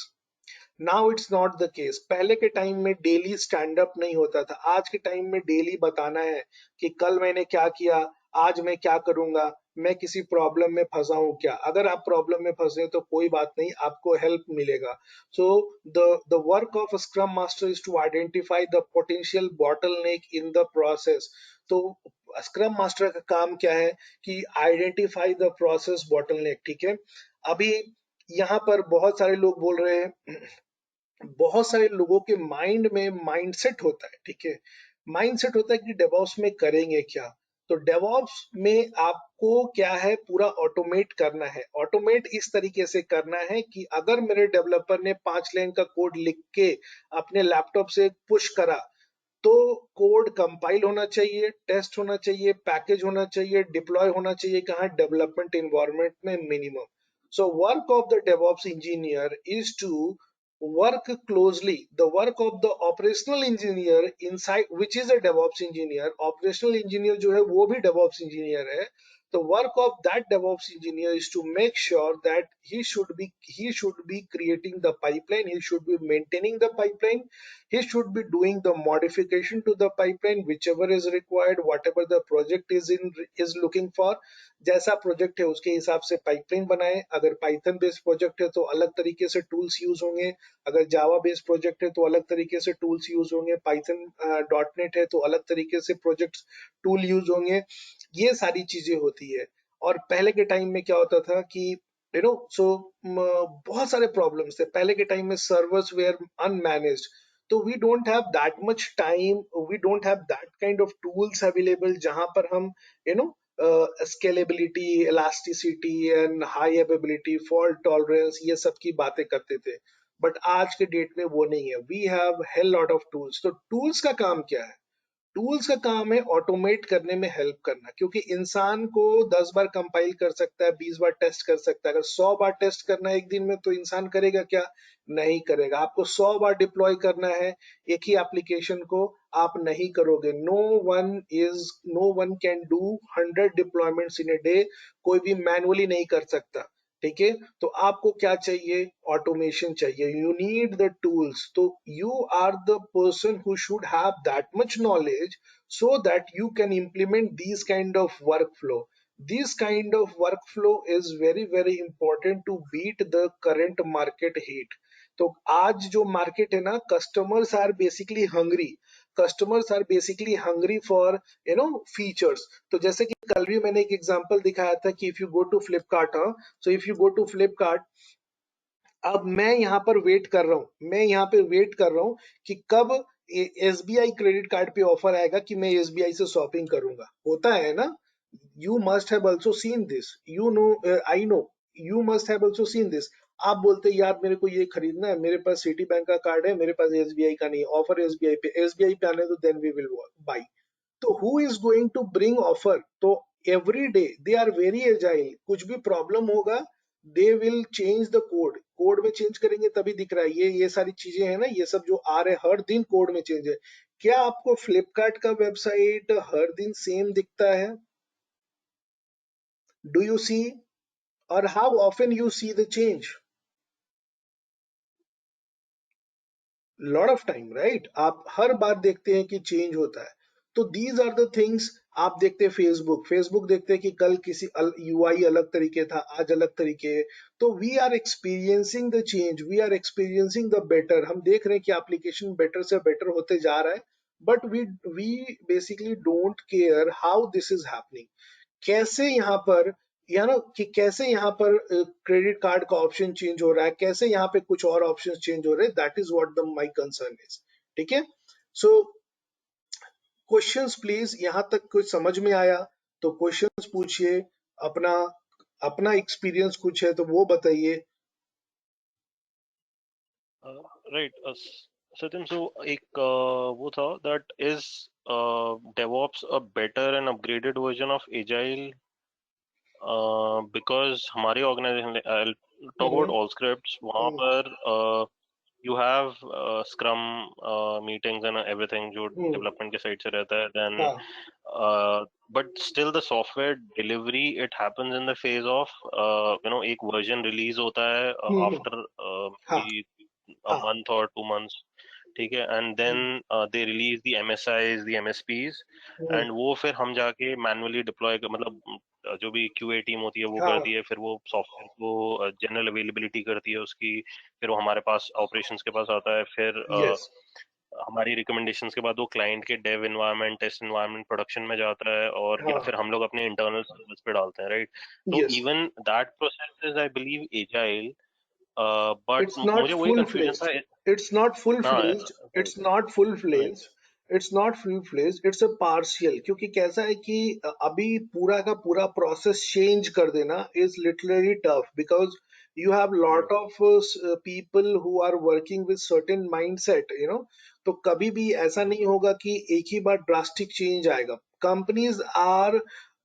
Now it's not the case. पहले के टाइम में डेली स्टैंड अप नहीं होता था, आज के टाइम में डेली बताना है कि कल मैंने क्या किया, आज मैं क्या करूंगा, मैं किसी प्रॉब्लम में फंसा हूं क्या। अगर आप प्रॉब्लम में फंसे तो कोई बात नहीं, आपको हेल्प मिलेगा। So the work of scrum master is to identify the potential bottleneck in the process. तो स्क्रम मास्टर का काम क्या है कि आइडेंटिफाई द प्रोसेस बॉटलनेक। ठीक है, अभी यहाँ पर बहुत सारे लोग बोल रहे हैं, बहुत सारे लोगों के माइंड में माइंडसेट होता है। ठीक है, माइंडसेट होता है कि डेवऑप्स में करेंगे क्या। तो डेवऑप्स में आपको क्या है, पूरा ऑटोमेट करना है। ऑटोमेट इस तरीके से करना है कि अगर मेरे डेवलपर ने 5 लाइन का कोड लिख के अपने लैपटॉप से पुश करा, तो कोड कंपाइल होना चाहिए, टेस्ट होना चाहिए, पैकेज होना चाहिए, डिप्लॉय होना चाहिए कहाँ, डेवलपमेंट एनवायरनमेंट में minimum. So work of the DevOps engineer is to work closely. The work of the operational engineer inside, which is a DevOps engineer. Operational engineer जो है वो भी DevOps engineer है. The work of that DevOps engineer is to make sure that he should be creating the pipeline. He should be maintaining the pipeline. He should be doing the modification to the pipeline whichever is required, whatever the project is looking for. जैसा project है उसके हिसाब से pipeline बनाए. अगर Python based project है तो अलग तरीके से टूल्स यूज होंगे. अगर जावा बेस्ड प्रोजेक्ट है तो अलग तरीके से टूल्स यूज होंगे. पाइथन डॉट नेट है तो अलग तरीके से प्रोजेक्ट टूल यूज होंगे. ये सारी चीजें होती है. और पहले के टाइम में क्या होता था कि सो बहुत सारे प्रॉब्लम्स थे पहले के टाइम में. सर्वर्स वेयर अनमैनेज्ड, तो we don't have that much time, we don't have that kind of tools available जहां पर हम you know scalability, elasticity and high availability, fault tolerance, ये सब की बातें करते थे. बट आज के डेट में वो नहीं है. We have hell lot of tools. तो टूल्स का काम क्या है? टूल्स का काम है ऑटोमेट करने में हेल्प करना. क्योंकि इंसान को 10 बार कंपाइल कर सकता है, 20 बार टेस्ट कर सकता है. अगर 100 बार टेस्ट करना है एक दिन में तो इंसान करेगा क्या? नहीं करेगा. आपको 100 बार डिप्लॉय करना है एक ही एप्लीकेशन को, आप नहीं करोगे. No one can do 100 deployments in a day. कोई भी मैनुअली नहीं कर सकता. ठीक है. तो आपको क्या चाहिए? ऑटोमेशन चाहिए. You need the tools. तो you are the person who should have that much knowledge so that you can implement these kind of workflow. This kind of workflow is very very important to beat the current market heat. तो आज जो market है ना, customers are basically hungry. Customers are basically hungry for features. तो जैसे कि कल भी मैंने एक एग्जांपल दिखाया था कि if you go to Flipkart, so if you go to Flipkart, अब मैं यहाँ पर वेट कर रहा हूँ, मैं यहाँ पे वेट कर रहा हूँ कि कब एसबीआई क्रेडिट कार्ड पे ऑफर आएगा कि मैं एसबीआई से शॉपिंग करूंगा. होता है ना? You must have also seen this. You know, I know, you must have also seen this. आप बोलते हैं यार मेरे को ये खरीदना है, मेरे पास सिटी बैंक का कार्ड है, मेरे पास एसबीआई का नहीं. ऑफर एसबीआई पे आने दो, देन वी विल बाई. तो who is going to bring offer? तो every day they are very agile. कुछ भी प्रॉब्लम होगा, they will change the code. Code में चेंज करेंगे तभी दिख रहा है. ये सारी चीजें हैं ना, ये सब जो आ रहे हैं हर दिन कोड में चेंज है. क्या आपको फ्लिपकार्ट का वेबसाइट हर दिन सेम दिखता है? डू यू सी, और how often you see the change? Lot of time, right? आप हर बार देखते हैं कि चेंज होता है. तो दीज आर द थिंग्स. आप देखते हैं फेसबुक देखते हैं कि कल किसी यूआई अलग तरीके था, आज अलग तरीके है. तो we are experiencing the change, we are experiencing the better. हम देख रहे हैं कि एप्लीकेशन बेटर से बेटर होते जा रहा है. But we basically don't care how this is happening. कैसे यहाँ पर, या ना, कि कैसे यहाँ पर क्रेडिट कार्ड का ऑप्शन चेंज हो रहा है, कैसे यहाँ पे कुछ और ऑप्शन चेंज हो रहे हैं. That is what the my concern is. ठीक है. सो क्वेश्चंस प्लीज. यहाँ तक कुछ समझ में आया तो क्वेश्चंस पूछिए. अपना अपना एक्सपीरियंस कुछ है तो वो बताइए. राइट. सत्यम, सो एक वो था that is DevOps a better and upgraded version of Agile? Because हमारे organisation, I'll talk about all scripts, वहाँ पर you have Scrum meetings and everything जो डेवलपमेंट के साइड से रहता है. Then but still the software delivery, it happens in the phase of एक version release होता है after maybe a month or 2 months. ठीक है. And then they release the MSIs, the MSPs, and वो फिर हम जाके manually deploy मतलब जो भी QA टीम होती है वो करती है. फिर वो सॉफ्टवेयर को जनरल अवेलेबिलिटी करती है उसकी. फिर वो हमारे पास ऑपरेशंस के पास आता है. फिर हमारी रिकमेंडेशंस के बाद वो क्लाइंट के dev environment, test environment, production में जाता है, और या फिर हम लोग अपने इंटरनल सर्विस पे डालते हैं. राइट. तो even that process is, I believe, agile. But it's not मुझे वही full कंफ्यूजन fledged. था. It's not full fledged. It's not full right. fledged. It's not full fledged. It's a partial. क्योंकि कैसा है कि अभी पूरा का पूरा प्रोसेस चेंज कर देना is literally tough because you have lot of people who are working with certain mindset, तो कभी भी ऐसा नहीं होगा कि एक ही बार ड्रास्टिक चेंज आएगा. Companies are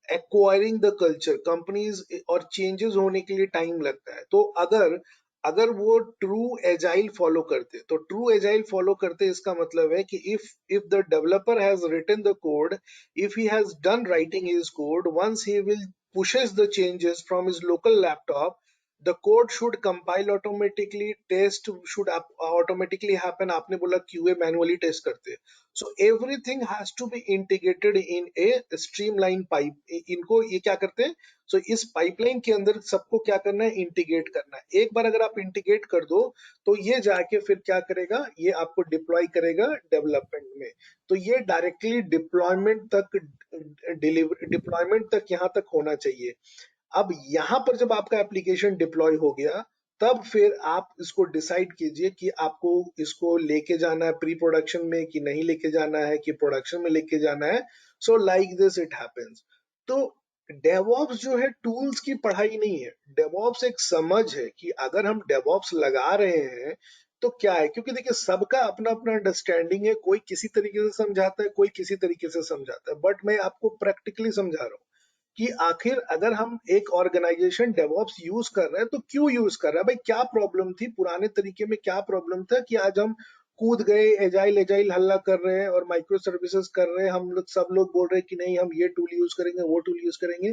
acquiring the culture, companies और चेंजेस होने के लिए टाइम लगता है. तो अगर अगर वो ट्रू एजाइल फॉलो करते, तो ट्रू एजाइल फॉलो करते इसका मतलब है कि if the developer has written the code, if he has done writing his code, once he will pushes the changes from his local laptop, the code should compile automatically, test should automatically happen. आपने बोला QA manually test करते हैं. So everything has to be integrated in a streamline pipe. इनको ये क्या करते हैं? So इस पाइपलाइन के अंदर सबको क्या करना है? इंटीग्रेट करना है. एक बार अगर आप इंटीग्रेट कर दो तो ये जाके फिर क्या करेगा? ये आपको डिप्लॉय करेगा डेवलपमेंट में. तो ये डायरेक्टली डिप्लॉयमेंट तक यहाँ तक होना चाहिए. अब यहाँ पर जब आपका एप्लीकेशन डिप्लॉय हो गया, तब फिर आप इसको डिसाइड कीजिए कि आपको इसको लेके जाना है प्री प्रोडक्शन में कि नहीं लेके जाना है, कि प्रोडक्शन में लेके जाना है. So like this it happens. तो डेवऑप्स जो है टूल्स की पढ़ाई नहीं है. डेवऑप्स एक समझ है कि अगर हम डेवऑप्स लगा रहे हैं तो क्या है, क्योंकि देखिए सबका अपना अपना अंडरस्टैंडिंग है. कोई किसी तरीके से समझाता है, कोई किसी तरीके से समझाता है. बट मैं आपको प्रैक्टिकली समझा रहा हूँ कि आखिर अगर हम एक ऑर्गेनाइजेशन डेवऑप्स यूज कर रहे हैं तो क्यों यूज कर रहा है. भाई क्या प्रॉब्लम थी पुराने तरीके में, क्या प्रॉब्लम था कि आज हम कूद गए एजाइल एजाइल हल्ला कर रहे हैं और माइक्रो सर्विसेज कर रहे हैं. हम लोग सब लोग बोल रहे हैं कि नहीं हम ये टूल यूज करेंगे, वो टूल यूज करेंगे.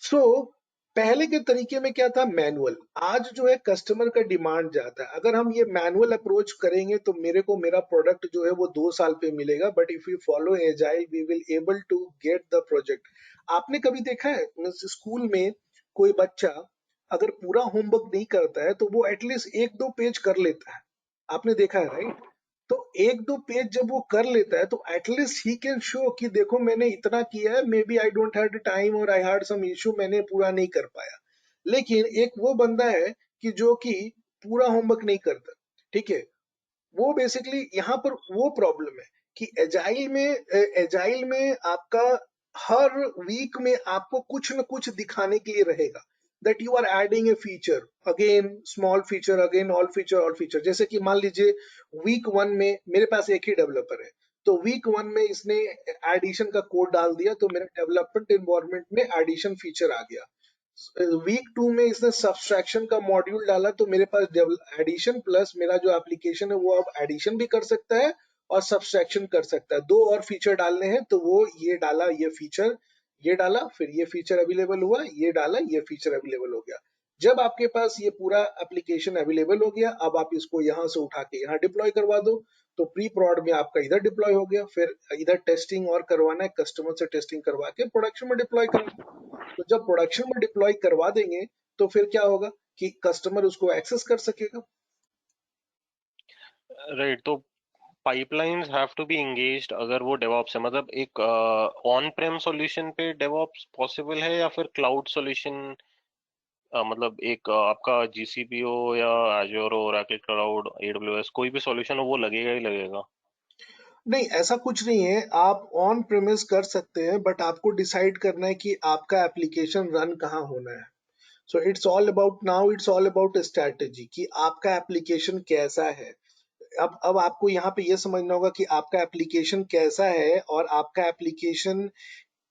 सो पहले के तरीके में क्या था? मैनुअल. आज जो है कस्टमर का डिमांड जाता है. अगर हम ये मैनुअल अप्रोच करेंगे तो मेरे को मेरा प्रोडक्ट जो है वो 2 साल पे मिलेगा. But if you follow agile we will able to get the project. आपने कभी देखा है स्कूल में कोई बच्चा अगर पूरा होमवर्क नहीं करता है तो वो एटलीस्ट 1-2 पेज कर लेता है. आपने देखा है, राइट? तो 1-2 पेज जब वो कर लेता है तो एटलीस्ट ही कैन शो कि देखो मैंने इतना किया है, maybe I don't have the time और आई हैड सम इशू, मैंने पूरा नहीं कर पाया. लेकिन एक वो बंदा है कि जो कि पूरा होमवर्क नहीं करता, ठीक है. वो बेसिकली यहाँ पर वो प्रॉब्लम है कि एजाइल में आपका हर वीक में आपको कुछ न कुछ दिखाने के लिए रहेगा. That you are adding a feature, again small feature, again all feature. जैसे कि मान लीजिए वीक 1 में मेरे पास एक ही डेवलपर है, तो वीक 1 में इसने एडिशन का कोड डाल दिया तो मेरे डेवलपमेंट एनवायरनमेंट में एडिशन फीचर आ गया. वीक 2 में इसने सब्सट्रैक्शन का मॉड्यूल डाला तो मेरे पास एडिशन प्लस मेरा जो एप्लीकेशन है वो अब एडिशन भी कर सकता है और सब्सट्रैक्शन कर सकता है. 2 और फीचर डालने हैं तो वो ये डाला, ये फीचर, ये डाला, फिर ये फीचर अवेलेबल हुआ, ये डाला, ये फीचर अवेलेबल हो गया. जब आपके पास ये पूरा एप्लीकेशन अवेलेबल हो गया, अब आप इसको यहाँ से उठा के यहाँ डिप्लॉय करवा दो. तो प्री प्रोड में आपका इधर डिप्लॉय हो गया, फिर इधर टेस्टिंग और करवाना है, कस्टमर से टेस्टिंग करवा के प्रोडक्शन में डिप्लॉय करना. तो जब प्रोडक्शन में डिप्लॉय करवा देंगे तो फिर क्या होगा कि कस्टमर उसको एक्सेस कर सकेगा. राइट. तो pipelines have to be engaged अगर वो डेवऑप्स है. मतलब एक ऑन प्रेम सॉल्यूशन पे डेवऑप्स पॉसिबल है या फिर क्लाउड सॉल्यूशन, मतलब एक आपका जीसीपी हो या एज्योर हो, ओरेकल क्लाउड, एडब्ल्यूएस, कोई भी सॉल्यूशन हो वो लगेगा ही लगेगा. नहीं, ऐसा कुछ नहीं है. आप ऑन प्रेमिस कर सकते हैं बट आपको डिसाइड करना है कि आपका एप्लीकेशन रन कहाँ होना है. So it's all about strategy कि आपका एप्लीकेशन कैसा है. अब आपको यहाँ पे ये समझना होगा कि आपका एप्लीकेशन कैसा है और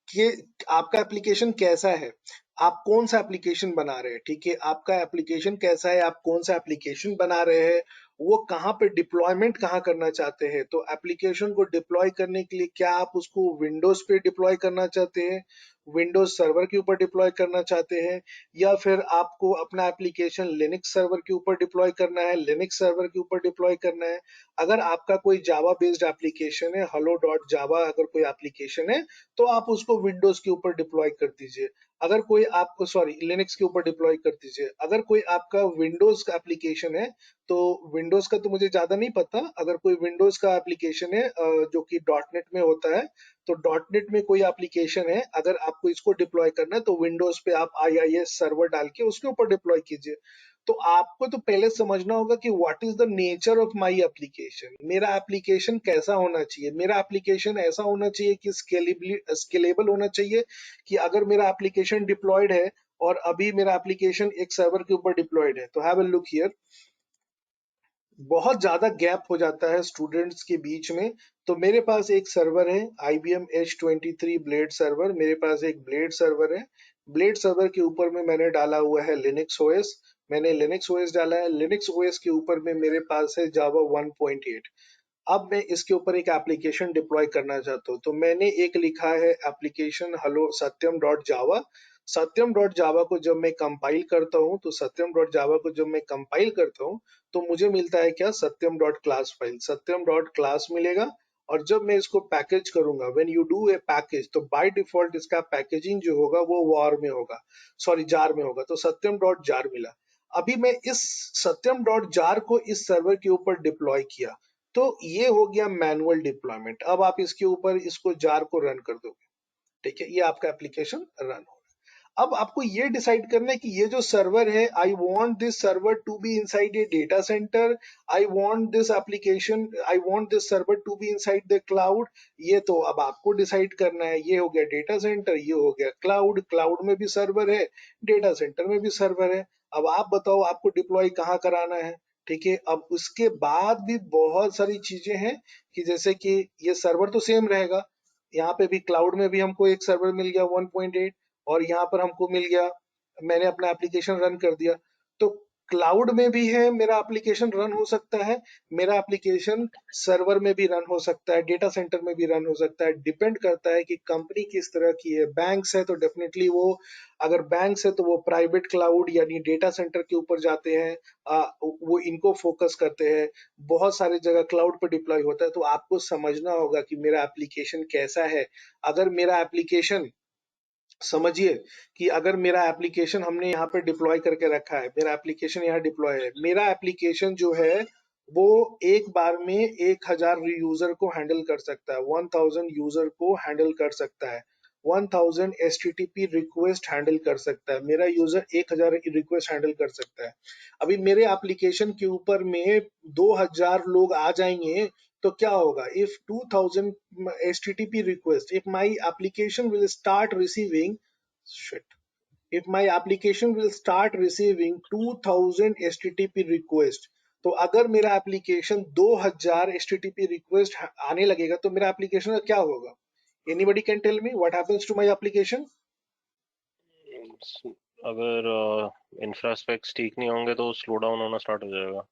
कि आपका एप्लीकेशन कैसा है, आप कौन सा एप्लीकेशन बना रहे हैं. ठीक है, आपका एप्लीकेशन कैसा है, आप कौन सा एप्लीकेशन बना रहे हैं, वो कहाँ पे डिप्लॉयमेंट कहाँ करना चाहते हैं. तो एप्लीकेशन को डिप्लॉय करने के लिए क्या आप उसको विंडोज पे डिप्लॉय करना चाहते हैं, विंडोज सर्वर के ऊपर डिप्लॉय करना चाहते हैं, या फिर आपको अपना एप्लीकेशन लिनक्स सर्वर के ऊपर डिप्लॉय करना है, लिनक्स सर्वर के ऊपर डिप्लॉय करना है. अगर आपका कोई जावा बेस्ड एप्लीकेशन है, हेलो डॉट जावा अगर कोई एप्लीकेशन है, तो आप उसको विंडोज के ऊपर डिप्लॉय कर दीजिए. अगर कोई आपको लिनक्स के ऊपर डिप्लॉय कर दीजिए. अगर कोई आपका विंडोज का एप्लीकेशन है तो विंडोज का तो मुझे ज्यादा नहीं पता. अगर कोई विंडोज का एप्लीकेशन है जो कि डॉटनेट में होता है, तो डॉटनेट में कोई एप्लीकेशन है, अगर आपको इसको डिप्लॉय करना है तो विंडोज पे आप IIS सर्वर डाल के उसके ऊपर डिप्लॉय कीजिए. तो आपको तो पहले समझना होगा कि what is the nature of my application. मेरा एप्लीकेशन कैसा होना चाहिए. मेरा एप्लीकेशन ऐसा होना चाहिए कि स्केलेबल होना चाहिए कि अगर मेरा एप्लीकेशन डिप्लॉयड है और अभी मेरा एप्लीकेशन एक सर्वर के ऊपर डिप्लॉयड है। तो हैव अ लुक हियर, बहुत ज्यादा गैप हो जाता है स्टूडेंट्स के बीच में। तो मेरे पास एक सर्वर है IBM H23 ब्लेड सर्वर, मेरे पास एक ब्लेड सर्वर है। ब्लेड सर्वर के ऊपर में मैंने डाला हुआ है लिनक्स ओएस, मैंने लिनक्स ओएस डाला है। लिनक्स ओएस के ऊपर में मेरे पास है जावा 1.8। अब मैं इसके ऊपर एक एप्लीकेशन डिप्लॉय करना चाहता हूँ, तो मैंने एक लिखा है एप्लीकेशन हेलो सत्यम डॉट जावा। सत्यम डॉट जावा को जब मैं कंपाइल करता हूँ, तो सत्यम डॉट जावा को जब मैं कंपाइल करता हूँ तो मुझे मिलता है क्या, सत्यम डॉट क्लास फाइल, सत्यम डॉट क्लास मिलेगा। और जब मैं इसको पैकेज करूंगा, when you do a package, तो बाय डिफॉल्ट इसका पैकेजिंग जो होगा वो वार में होगा, सॉरी जार में होगा। तो सत्यम डॉट जार मिला। अभी मैं इस सत्यम डॉट जार को इस सर्वर के ऊपर डिप्लॉय किया, तो ये हो गया मैनुअल डिप्लॉयमेंट। अब आप इसके ऊपर इसको जार को रन कर दोगे, ठीक है, ये आपका एप्लीकेशन रन हो। अब आपको ये डिसाइड करना है कि ये जो सर्वर है, I want this server to be inside a data center, I want this application, I want this server to be inside the cloud. ये तो अब आपको डिसाइड करना है। ये हो गया डेटा सेंटर, ये हो गया क्लाउड, क्लाउड में भी सर्वर है, डेटा सेंटर में भी सर्वर है। अब आप बताओ आपको डिप्लॉय कहाँ कराना है, ठीक है। अब उसके बाद भी बहुत सारी चीजें हैं कि जैसे कि ये सर्वर तो सेम रहेगा, यहाँ पे भी क्लाउड में भी हमको एक सर्वर मिल गया 1.8, और यहाँ पर हमको मिल गया, मैंने अपना एप्लीकेशन रन कर दिया। तो क्लाउड में भी है मेरा एप्लीकेशन रन हो सकता है, मेरा एप्लीकेशन सर्वर में भी रन हो सकता है, डेटा सेंटर में भी रन हो सकता है। डिपेंड करता है कि कंपनी किस तरह की है। बैंक्स है तो डेफिनेटली वो, अगर बैंक्स है तो वो प्राइवेट क्लाउड यानी डेटा सेंटर के ऊपर जाते हैं, वो इनको फोकस करते हैं। बहुत सारी जगह क्लाउड पर डिप्लॉय होता है। तो आपको समझना होगा कि मेरा एप्लीकेशन कैसा है। अगर मेरा एप्लीकेशन, समझिए कि अगर मेरा एप्लीकेशन हमने यहाँ पे डिप्लॉय करके रखा है, मेरा एप्लीकेशन यहाँ डिप्लॉय है, मेरा एप्लीकेशन जो है वो एक बार में 1000 यूजर को हैंडल कर सकता है, 1000 यूजर को हैंडल कर सकता है, 1000 HTTP रिक्वेस्ट हैंडल कर सकता है, मेरा यूजर 1000 रिक्वेस्ट हैंडल कर सकता है। अभी मेरे एप्लीकेशन के ऊपर में 2000 लोग आ जाएंगे, तो क्या होगा, if 2000 HTTP request, if my application will start receiving, shit, if my application will start receiving 2000 HTTP request, तो अगर मेरा एप्लीकेशन 2000 HTTP रिक्वेस्ट आने लगेगा तो मेरा एप्लीकेशन का क्या होगा? Anybody can tell me what happens to my application? अगर इंफ्रास्ट्रक्चर ठीक नहीं होंगे तो स्लो डाउन होना स्टार्ट हो जाएगा।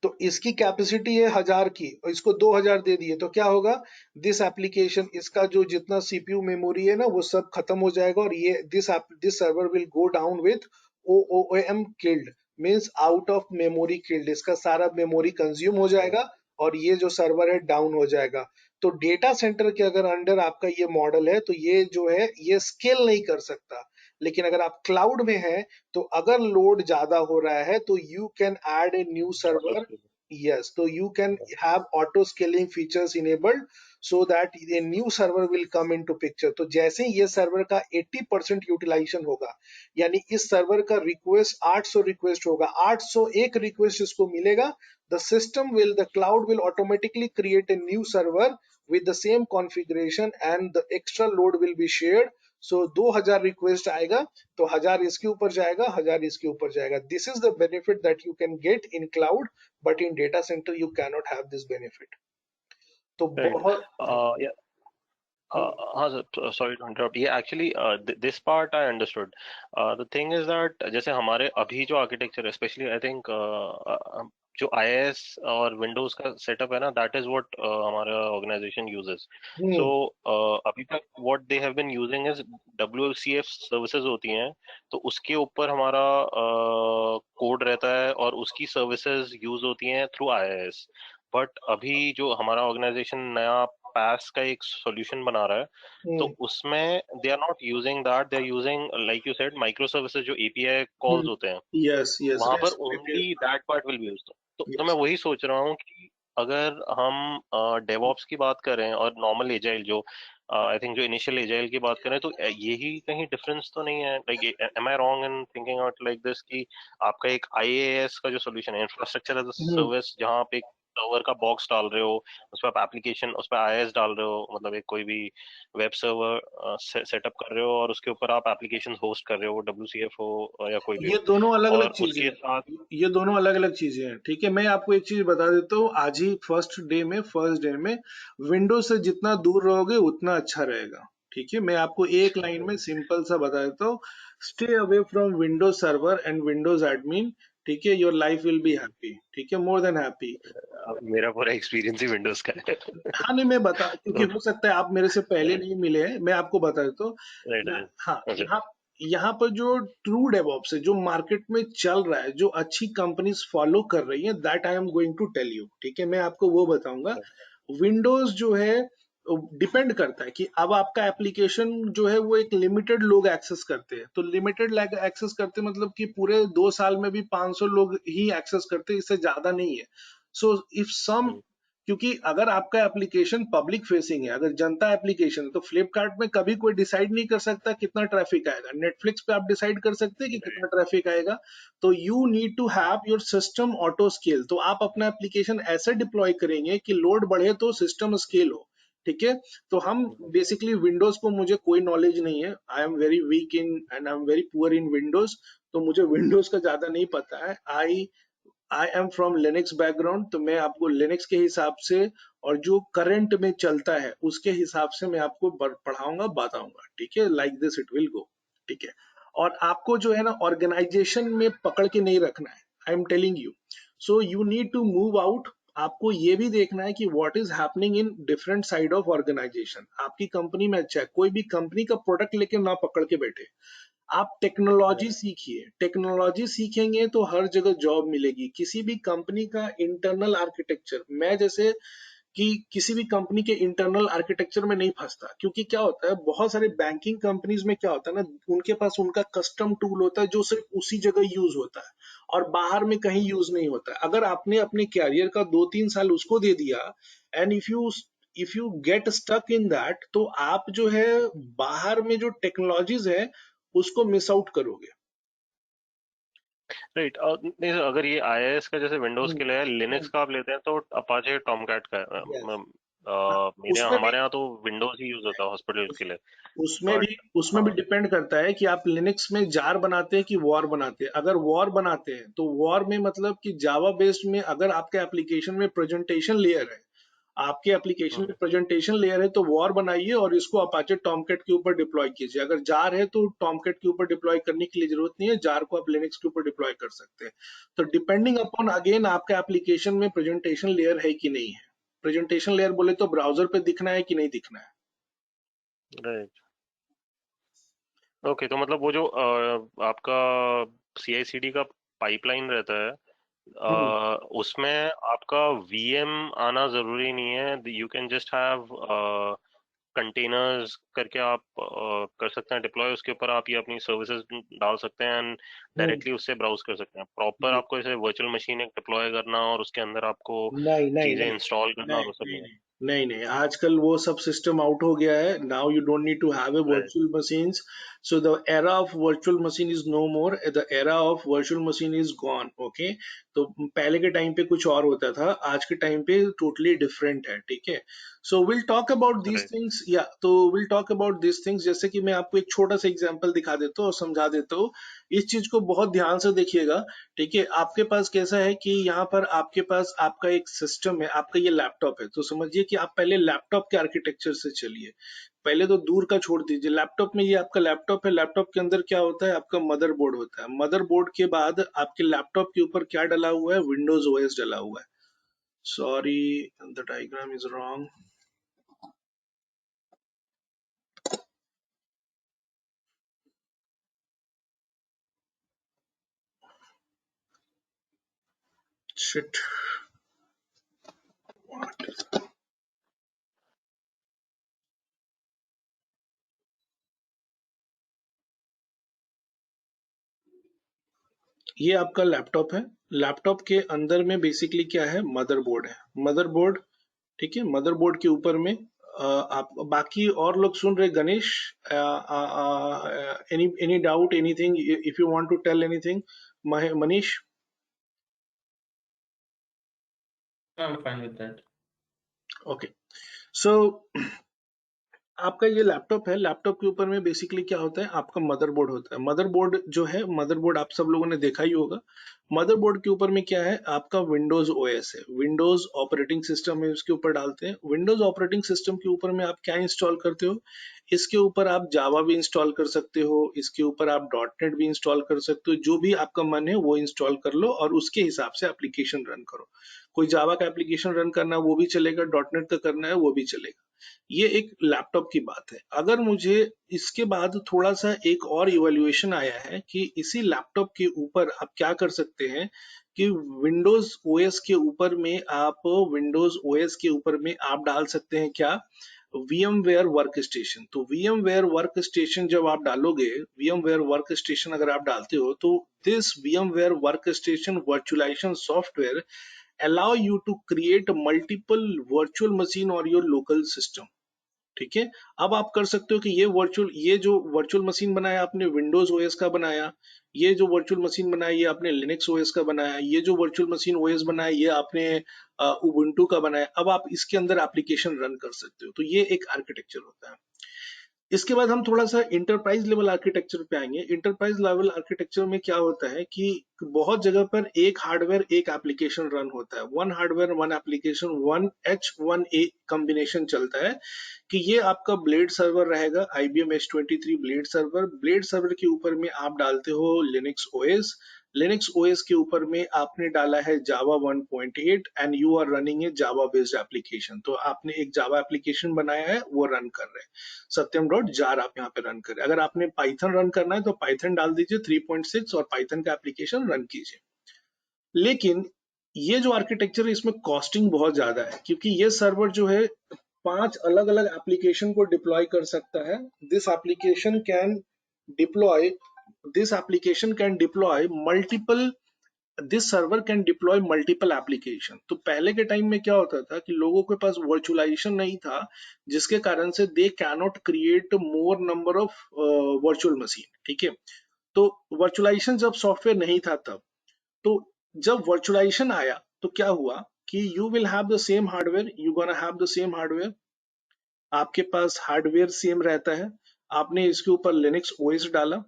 तो इसकी कैपेसिटी है 1000 की और इसको 2000 दे दिए तो क्या होगा, दिस एप्लीकेशन, इसका जो जितना सीपीयू मेमोरी है ना वो सब खत्म हो जाएगा, और ये this server will go down with OOM killed, means out of memory killed. इसका सारा मेमोरी कंज्यूम हो जाएगा और ये जो सर्वर है डाउन हो जाएगा। तो डेटा सेंटर के अगर अंडर आपका ये मॉडल है तो ये जो है ये स्केल नहीं कर सकता। लेकिन अगर आप क्लाउड में है तो अगर लोड ज्यादा हो रहा है तो you can add a new server, yes, so you can have auto scaling features enabled so that a new server will come into picture। तो जैसे ही ये सर्वर का 80% यूटिलाइजेशन होगा, यानी इस सर्वर का रिक्वेस्ट 800 रिक्वेस्ट होगा, 801 रिक्वेस्ट इसको मिलेगा, the cloud will automatically create a new server with the same configuration and the extra load will be shared। So 2000 request आएगा तो 1000 इसके ऊपर जाएगा, 1000 इसके ऊपर जाएगा। This is the benefit that you can get in cloud, but in data centre you can not have this benefit. तो right. बहुत या हाँ सर, सॉरी टू इंटरप्ट। ये actually this part I understood. The thing is that जैसे हमारे अभी जो architecture है, स्पेशली आई थिंक जो IIS और विंडोज का सेटअप है ना, दैट इज व्हाट हमारा ऑर्गेनाइजेशन यूजेस। सो अभी तक what they have been using is WCF services होती हैं, तो उसके ऊपर हमारा कोड रहता है और उसकी सर्विसेज यूज होती हैं थ्रू IIS। बट अभी जो हमारा ऑर्गेनाइजेशन नया पास का एक सॉल्यूशन बना रहा है, तो उसमें they are not using that, they are using like you said micro services जो API कॉल्स होते हैं, यस यस वहां पर rest only that part will be used. तो मैं यस वही सोच रहा हूँ कि अगर हम डेवऑप्स की बात करें और नॉर्मल एजाइल जो आई थिंक जो इनिशियल एजाइल की बात करें, तो यही कहीं डिफरेंस तो नहीं है? Like am I wrong in thinking out like this कि आपका एक IaaS का जो सोल्यूशन है, इंफ्रास्ट्रक्चर एज अ सर्विस, जहाँ आप एक सर्वर का बॉक्स डाल रहे हो, उस पर आप एप्लीकेशन, उस पर IIS डाल रहे हो, मतलब एक कोई भी वेब सर्वर सेटअप कर रहे हो और उसके ऊपर आप एप्लीकेशन होस्ट कर रहे हो, वो WCF हो या कोई भी ये हो, दोनों अलग अलग और चीजें उसके साथ हैं, ये दोनों अलग अलग चीजें हैं। ठीक है, मैं आपको एक चीज बता देता हूँ, आज ही फर्स्ट डे में विंडोज से जितना दूर रहोगे उतना अच्छा रहेगा। ठीक है, मैं आपको एक लाइन में सिंपल सा बता देता हूँ, stay away from Windows server and Windows admin. ठीक है, your life will be happy. ठीक है, मोर देन हैप्पी। मेरा पूरा एक्सपीरियंस ही विंडोज का है। हाँ नहीं, मैं बता, क्योंकि हो सकता है आप मेरे से पहले राइट नहीं मिले हैं, मैं आपको बता देता हूँ। राइट। हाँ, अच्छा। यहाँ यहाँ पर जो ट्रू डेवऑप्स है, जो मार्केट में चल रहा है, जो अच्छी कंपनीज फॉलो कर रही हैं, that I am going to tell you. ठीक है, मैं आपको वो बताऊंगा। विंडोज जो है, डिपेंड करता है कि अब आपका एप्लीकेशन जो है वो एक लिमिटेड लोग एक्सेस करते हैं। तो लिमिटेड एक्सेस करते हैं मतलब कि पूरे 2 साल में भी 500 लोग ही एक्सेस करते हैं, इससे ज्यादा नहीं है। सो इफ सम, क्योंकि अगर आपका एप्लीकेशन पब्लिक फेसिंग है, अगर जनता एप्लीकेशन है, तो फ्लिपकार्ट में कभी कोई डिसाइड नहीं कर सकता कितना ट्रैफिक आएगा। नेटफ्लिक्स पे आप डिसाइड कर सकते हैं कि कितना ट्रैफिक आएगा। तो you need to have your system auto scale. तो आप अपना एप्लीकेशन ऐसे डिप्लॉय करेंगे कि लोड बढ़े तो सिस्टम स्केल हो। ठीक है, तो हम बेसिकली विंडोज को, मुझे कोई नॉलेज नहीं है, I am very weak in and I am very poor in Windows. तो मुझे विंडोज का ज्यादा नहीं पता है। I am from Linux background, तो मैं आपको लिनक्स के हिसाब से और जो करंट में चलता है उसके हिसाब से मैं आपको पढ़ाऊंगा, बताऊंगा। ठीक है, like this it will go. ठीक है, और आपको जो है ना ऑर्गेनाइजेशन में पकड़ के नहीं रखना है, I am telling you. So you need to move out. आपको ये भी देखना है कि what is happening in different side of organization. आपकी कंपनी में अच्छा है, कोई भी कंपनी का प्रोडक्ट लेके ना पकड़ के बैठे। आप टेक्नोलॉजी सीखिए, टेक्नोलॉजी सीखेंगे तो हर जगह जॉब मिलेगी। किसी भी कंपनी का इंटरनल आर्किटेक्चर, मैं जैसे कि किसी भी कंपनी के इंटरनल आर्किटेक्चर में नहीं फंसता, क्योंकि क्या होता है, बहुत सारे बैंकिंग कंपनीज में क्या होता है ना, उनके पास उनका कस्टम टूल होता है जो सिर्फ उसी जगह यूज होता है और बाहर में कहीं यूज नहीं होता है। अगर आपने अपने कैरियर का 2-3 साल उसको दे दिया, and if you get stuck in that, तो आप जो है बाहर में जो टेक्नोलॉजीज है उसको मिस आउट करोगे। राइट। नहीं sir, अगर ये IIS का जैसे विंडोज के लिए है, लिनक्स का आप लेते हैं तो अपाचे टॉमकैट का है। यस, मेरे यहाँ, उसमें भी हमारे यहाँ तो विंडोज ही यूज होता है हॉस्पिटल के लिए। उसमें भी बट उसमें भी हाँ। डिपेंड करता है कि आप लिनक्स में जार बनाते हैं कि वॉर बनाते हैं। अगर वॉर बनाते हैं तो वॉर में मतलब कि जावा बेस्ड में, अगर आपके एप्लीकेशन में प्रेजेंटेशन लेयर है, आपके एप्लीकेशन में प्रेजेंटेशन लेयर है, तो वॉर बनाइए और इसको अपाचे टॉमकैट के ऊपर डिप्लॉय कीजिए। अगर जार है तो टॉमकैट के ऊपर डिप्लॉय करने की लिए जरूरत नहीं है, जार को आप लिनक्स के ऊपर डिप्लॉय कर सकते हैं। तो डिपेंडिंग अपॉन अगेन आपका एप्लीकेशन में प्रेजेंटेशन लेयर है कि नहीं है। प्रेजेंटेशन लेयर बोले तो ब्राउजर पे दिखना है कि नहीं दिखना है। राइट। ओके, तो मतलब वो जो आपका CI/CD का पाइपलाइन रहता है, हम्म। उसमें आपका VM आना जरूरी नहीं है। You can just have containers करके आप कर सकते हैं डिप्लॉय। उसके ऊपर आप ये अपनी सर्विसेज डाल सकते हैं एंड हम्म। डायरेक्टली उससे ब्राउज कर सकते हैं। प्रॉपर हम्म। आपको ऐसे वर्चुअल मशीन एक डिप्लॉय करना और उसके अंदर आपको नहीं नहीं चीजें नहीं इंस्टॉल करना नहीं और वो सब नहीं नहीं नहीं नहीं नहीं, आजकल वो सब सिस्टम आउट हो गया है। Now you don't need to have a है। Virtual machines. So the era of virtual machine is no more, the era of virtual machine is gone. Okay, तो पहले के टाइम पे कुछ और होता था, आज के टाइम पे टोटली डिफरेंट है। ठीक है, so will talk about these right things, या तो will talk about these things. जैसे कि मैं आपको एक छोटा सा एग्जांपल दिखा देता हूँ और समझा देता हूँ। इस चीज को बहुत ध्यान से देखिएगा। ठीक है, आपके पास कैसा है कि यहाँ पर आपके पास आपका एक सिस्टम है, आपका ये लैपटॉप है। तो समझिए कि आप पहले लैपटॉप के आर्किटेक्चर से चलिए। पहले तो दूर का छोड़ दीजिए, लैपटॉप में ये आपका लैपटॉप है। लैपटॉप के अंदर क्या होता है, आपका मदरबोर्ड होता है। मदरबोर्ड के बाद आपके लैपटॉप के ऊपर क्या डला हुआ है, विंडोज ओएस डला हुआ है। Sorry, the diagram is wrong. Shit. ये आपका लैपटॉप है। लैपटॉप के अंदर में बेसिकली क्या है, मदरबोर्ड है। मदरबोर्ड, ठीक है, मदरबोर्ड के ऊपर में आप बाकी और लोग सुन रहे, Ganesh, any doubt, anything, if you want to tell anything, Manish. I'm fine with that. Okay, so आपका ये लैपटॉप है, लैपटॉप के ऊपर में बेसिकली क्या होता है, आपका मदरबोर्ड होता है। मदरबोर्ड जो है, मदरबोर्ड आप सब लोगों ने देखा ही होगा। मदरबोर्ड के ऊपर में क्या है, आपका विंडोज ओएस है, विंडोज ऑपरेटिंग सिस्टम है, उसके ऊपर डालते हैं। विंडोज ऑपरेटिंग सिस्टम के ऊपर में आप क्या इंस्टॉल करते हो, इसके ऊपर आप जावा भी इंस्टॉल कर सकते हो, इसके ऊपर आप डॉट नेट भी इंस्टॉल कर सकते हो, जो भी आपका मन है वो इंस्टॉल कर लो और उसके हिसाब से एप्लीकेशन रन करो। कोई जावा का एप्लीकेशन रन करना है वो भी चलेगा, डॉट नेट का करना है वो भी चलेगा। ये एक लैपटॉप की बात है। अगर मुझे इसके बाद थोड़ा सा एक और इवैल्यूएशन आया है कि इसी लैपटॉप के ऊपर आप क्या कर सकते हैं कि विंडोज ओएस के ऊपर में आप विंडोज ओएस के ऊपर में आप डाल सकते हैं क्या, VMware वर्क स्टेशन। तो VMware वर्क स्टेशन जब आप डालोगे, VMware वर्क स्टेशन अगर आप डालते हो तो this VMware workstation virtualization software allow you to create multiple virtual machine or your local system। ठीक है, अब आप कर सकते हो कि ये जो वर्चुअल मशीन बनाया आपने विंडोज ओएस का बनाया, ये जो वर्चुअल मशीन बनाया ये आपने लिनक्स ओएस का बनाया, ये जो वर्चुअल मशीन ओएस बनाया ये आपने उबुंटू का बनाया। अब आप इसके अंदर एप्लीकेशन रन कर सकते हो। तो ये एक आर्किटेक्चर होता है। इसके बाद हम थोड़ा सा इंटरप्राइज लेवल आर्किटेक्चर पे आएंगे। इंटरप्राइज लेवल आर्किटेक्चर में क्या होता है कि बहुत जगह पर एक हार्डवेयर एक एप्लीकेशन रन होता है, one hardware one application, one H1A combination चलता है कि ये आपका ब्लेड सर्वर रहेगा, IBM H23 blade server. Blade server के ऊपर में आप डालते हो लिनक्स ओएस, लिनक्स ओएस के ऊपर में आपने डाला है Java 1.8 and you are running a Java based application. तो आपने एक जावा एप्लीकेशन बनाया है, वो रन कर रहे हैं, सत्यम डॉट जार आप यहाँ पे रन करें। अगर आपने पाइथन रन करना है तो पाइथन डाल दीजिए 3.6 और पाइथन का एप्लीकेशन रन कीजिए। लेकिन ये जो आर्किटेक्चर है इसमें कॉस्टिंग बहुत ज्यादा है, क्योंकि ये सर्वर जो है 5 अलग अलग एप्लीकेशन को डिप्लॉय कर सकता है। This application can deploy this application can deploy multiple this server can deploy multiple application. तो पहले के टाइम में क्या होता था कि लोगों के पास वर्चुअलाइजेशन नहीं था, जिसके कारण से they cannot create more number of virtual machine. ठीक है, तो वर्चुअलाइजेशन जब सॉफ्टवेयर नहीं था तब, तो जब वर्चुअलाइजेशन आया तो क्या हुआ कि you will have the same hardware, you gonna have the same hardware, आपके पास हार्डवेयर सेम रहता है। आपने इसके ऊपर लिनक्स ओएस डाला,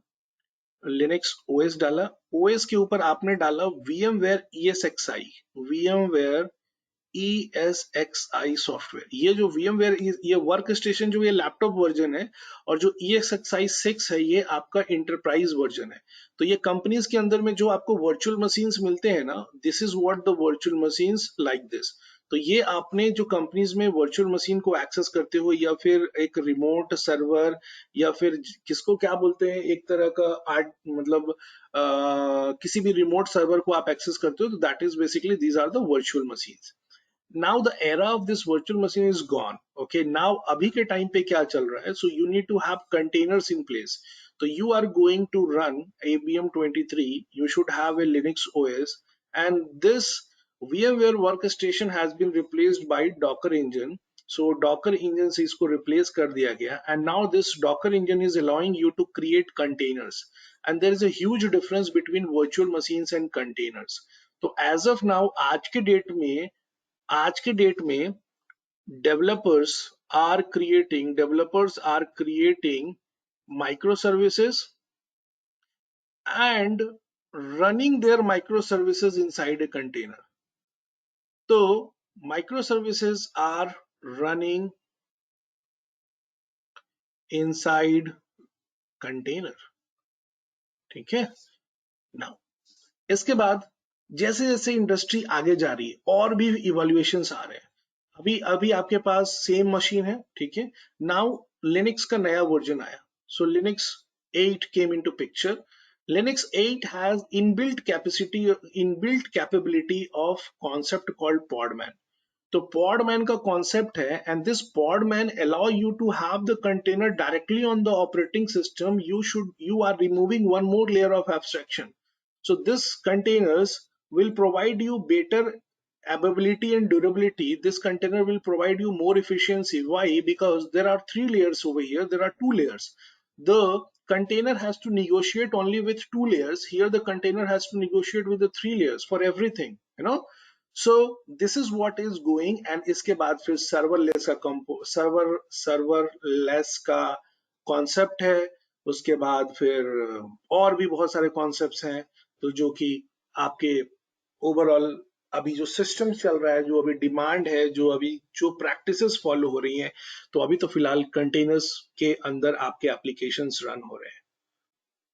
लिनक्स ओएस डाला, ओएस के ऊपर आपने डाला VMware ESXi, VMware ESXi software. ये जो VMware ये वर्क स्टेशन जो ये लैपटॉप वर्जन है, और जो ESXi 6 है ये आपका इंटरप्राइज वर्जन है। तो ये कंपनीज के अंदर में जो आपको वर्चुअल मशीन्स मिलते हैं ना, this is what the virtual machines like this. तो ये आपने जो कंपनीज में वर्चुअल मशीन को एक्सेस करते हो, या फिर एक रिमोट सर्वर, या फिर किसको क्या बोलते हैं, एक तरह का आर्ट, मतलब किसी भी रिमोट सर्वर को आप एक्सेस करते हो, तो that is basically these are the virtual machines. now the era of this virtual machine is gone। okay, now अभी के टाइम पे क्या चल रहा है, so you need to have containers in place। so you are going to run ABM23, you should have a Linux OS, and this VMware workstation has been replaced by Docker engine। so Docker engine से इसको replace कर दिया गया, and now this Docker engine is allowing you to create containers, and there is a huge difference between virtual machines and containers। तो as of now आज के date में developers are creating microservices and running their microservices inside a container। तो microservices are running inside container। ठीक है, now इसके बाद जैसे जैसे इंडस्ट्री आगे जा रही है और भी इवोल्यूशंस आ रहे हैं। अभी अभी आपके पास सेम मशीन है, ठीक है, नाउ लिनक्स का नया वर्जन आया, so Linux 8 came into picture. Linux 8 has inbuilt capability of concept called Podman. तो पॉडमैन का कॉन्सेप्ट है, and this Podman allow you to have the container directly on the operating system. You are removing one more layer of abstraction. so this containers will provide you better availability and durability. This container will provide you more efficiency. Why? Because there are 3 layers over here, there are 2 layers. The container has to negotiate only with 2 layers. Here the container has to negotiate with the 3 layers for everything, you know. So this is what is going, and इसके बाद फिर serverless का concept है। उसके बाद फिर और भी बहुत सारे कॉन्सेप्ट्स हैं, तो जो कि आपके ओवरऑल अभी जो सिस्टम चल रहा है, जो अभी डिमांड है, जो प्रैक्टिसेस फॉलो हो रही हैं, तो अभी तो फिलहाल कंटेनर्स के अंदर आपके एप्लीकेशंस रन हो रहे हैं।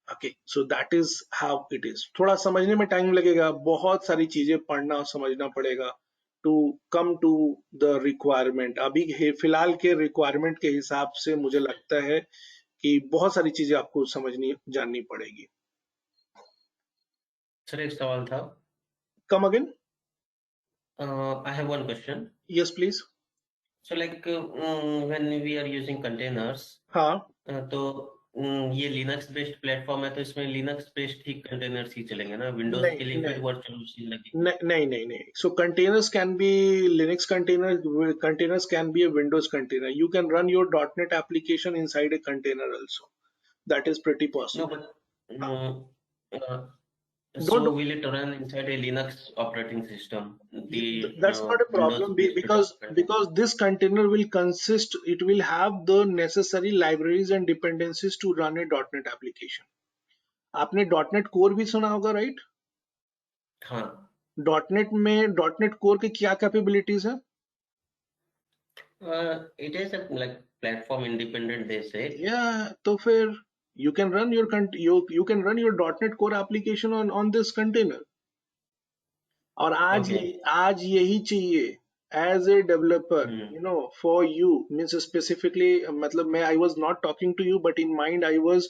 Okay, so that is how it is. थोड़ा समझने में टाइम लगेगा, बहुत सारी चीजें पढ़ना और समझना पड़ेगा to come to the requirement. अभी फिलहाल के रिक्वायरमेंट के हिसाब से मुझे लगता है कि बहुत सारी चीजें आपको समझनी जाननी पड़ेगी। सर एक सवाल था। Come again. I have one question. Yes please. So like when we are using containers, हाँ, तो ये लिनक्स बेस्ड प्लेटफॉर्म है, तो इसमें लिनक्स बेस्ड ही कंटेनर्स ही चलेंगे ना, विंडोज के लिए फिर वर्चुअल मशीन लगेगी? नहीं। So containers can be Linux containers can be a Windows container. You can run your .NET application inside a container also. That is pretty No, possible. but Don't so will it run inside a Linux operating system? That's not a problem because this container will consist, it will have the necessary libraries and dependencies to run a .NET application. आपने .NET Core भी सुना होगा, right? हाँ। .NET में .NET Core के क्या capabilities है? It is a like platform independent, they say. Yeah, तो फिर you can run your .NET Core application on this container. और आज यही चाहिए as a developer, for you means specifically, मतलब मैं I was not talking to you but in mind I was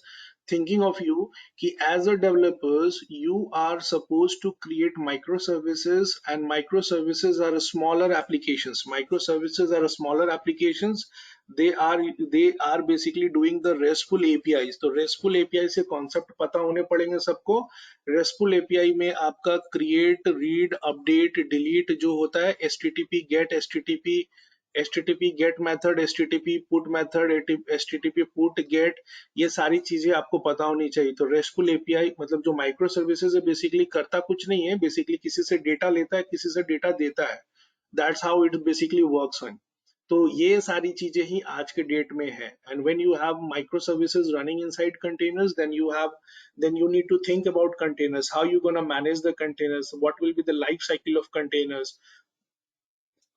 thinking of you कि as a developers you are supposed to create microservices, and microservices are smaller applications. They are basically doing the RESTful APIs. तो RESTful API से concept पता होने पड़ेंगे सबको। RESTful API में आपका create, read, update, delete जो होता है, HTTP get, HTTP get method, HTTP put method, HTTP put get, ये सारी चीजें आपको पता होनी चाहिए। तो RESTful API मतलब जो माइक्रो सर्विसेज है, बेसिकली करता कुछ नहीं है, बेसिकली किसी से डेटा लेता है, किसी से डेटा देता है। That's how it basically works on. तो ये सारी चीजें ही आज के डेट में है। And when you have micro services running inside containers, then you need to think about containers, how you going to manage the containers, what will be the life cycle of containers.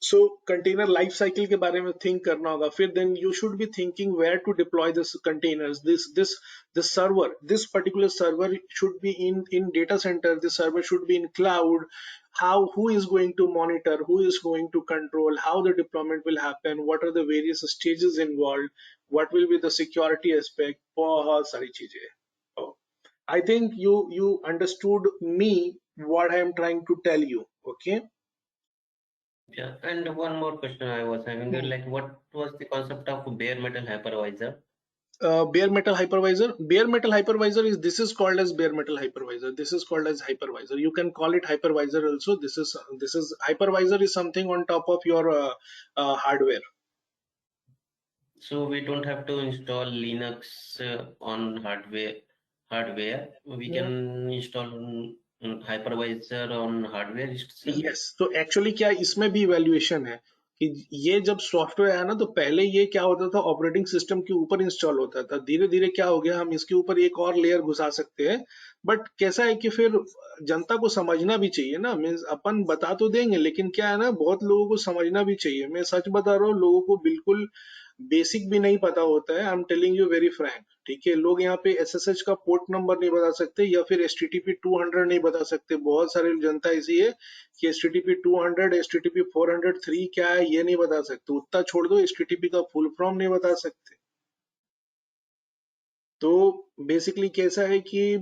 So container life cycle के बारे में think करना होगा। फिर then you should be thinking where to deploy this containers, this server, this particular server should be in data center, this server should be in cloud. Who is going to monitor, who is going to control, how the deployment will happen, what are the various stages involved, what will be the security aspect, बहुत सारी चीजें। oh, I think you understood me what I am trying to tell you, okay? Yeah, and one more question I was having, like what was the concept of bare metal hypervisor? Bare metal hypervisor is, this is called as bare metal hypervisor. This is called as hypervisor. You can call it hypervisor also. This is hypervisor is something on top of your hardware. So we don't have to install Linux on hardware. We can install hypervisor on hardware itself. Yes. तो actually क्या इसमें भी evaluation है कि ये जब software आया ना, तो पहले ये क्या होता था, ऑपरेटिंग सिस्टम के ऊपर इंस्टॉल होता था। धीरे धीरे क्या हो गया, हम इसके ऊपर एक और लेयर घुसा सकते हैं। बट कैसा है कि फिर जनता को समझना भी चाहिए ना, मीन्स अपन बता तो देंगे, लेकिन क्या है ना, बहुत लोगों को समझना भी चाहिए। मैं सच बता रहा हूँ, लोगों को बिल्कुल बेसिक भी नहीं पता होता है। I am telling you very Frank, ठीक है। लोग यहाँ पे SSH का पोर्ट नंबर नहीं बता सकते, या फिर HTTP 200 नहीं बता सकते। बहुत सारे जनता ऐसी है कि HTTP 200, HTTP 403 क्या है ये नहीं बता सकते। उतना छोड़ दो, HTTP का फुल फॉर्म नहीं बता सकते। तो बेसिकली कैसा है कि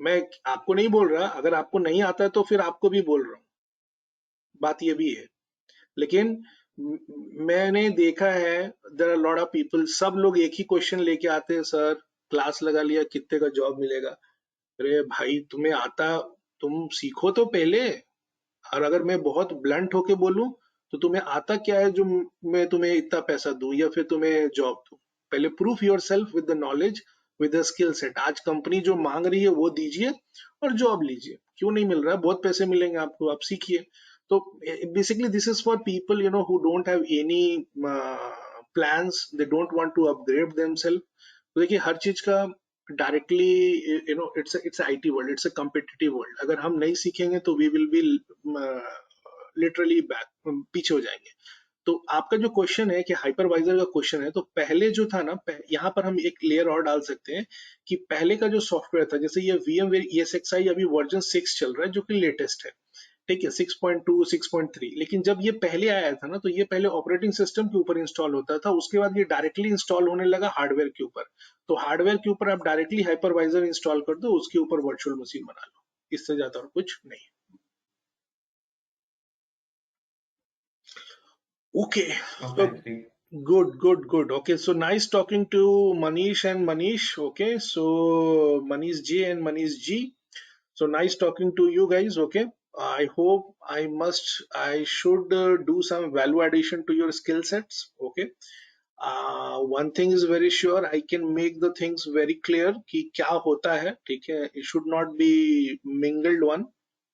मैं आपको नहीं बोल रहा, अगर आपको नहीं आता है तो फिर आपको भी बोल रहा हूँ, बात ये भी है। लेकिन मैंने देखा है, there are lot of people, सब लोग एक ही क्वेश्चन लेके आते हैं, सर क्लास लगा लिया, कितने का जॉब मिलेगा। अरे भाई, तुम्हें आता, तुम सीखो तो पहले। और अगर मैं बहुत ब्लंट होके बोलूं तो तुम्हें आता क्या है जो मैं तुम्हें इतना पैसा दूं या फिर तुम्हें जॉब दूं। पहले proof your self with the knowledge, with the skill set. आज कंपनी जो मांग रही है वो दीजिए और जॉब लीजिए। क्यों नहीं मिल रहा है? बहुत पैसे मिलेंगे आपको, आप सीखिए। तो basically this is for people who don't have any plans, they don't want to upgrade themselves. तो देखिए हर चीज का directly it's IT world, it's a competitive world. अगर हम नहीं सीखेंगे तो we will be literally back, पीछे हो जाएंगे। तो आपका जो क्वेश्चन है कि हाइपरवाइजर का क्वेश्चन है, तो पहले जो था ना, यहाँ पर हम एक लेयर और डाल सकते हैं कि पहले का जो सॉफ्टवेयर था, जैसे ये VMware ESXi अभी वर्जन 6 चल रहा है जो कि लेटेस्ट है, ठीक है, 6.2 6.3। लेकिन जब ये पहले आया था ना, तो ये पहले ऑपरेटिंग सिस्टम के ऊपर इंस्टॉल होता था, उसके बाद ये डायरेक्टली इंस्टॉल होने लगा हार्डवेयर के ऊपर। तो हार्डवेयर के ऊपर आप डायरेक्टली हाइपरवाइजर इंस्टॉल कर दो, उसके ऊपर वर्चुअल मशीन बना लो, इससे ज्यादा और कुछ नहीं। Okay, so Okay. good. Okay, so nice talking to Manish and Manish. Okay, so Manish J and Manish G. So nice talking to you guys. Okay, I hope I should do some value addition to your skill sets. Okay, one thing is very sure, I can make the things very clear कि क्या होता है, ठीक है, it should not be mingled one,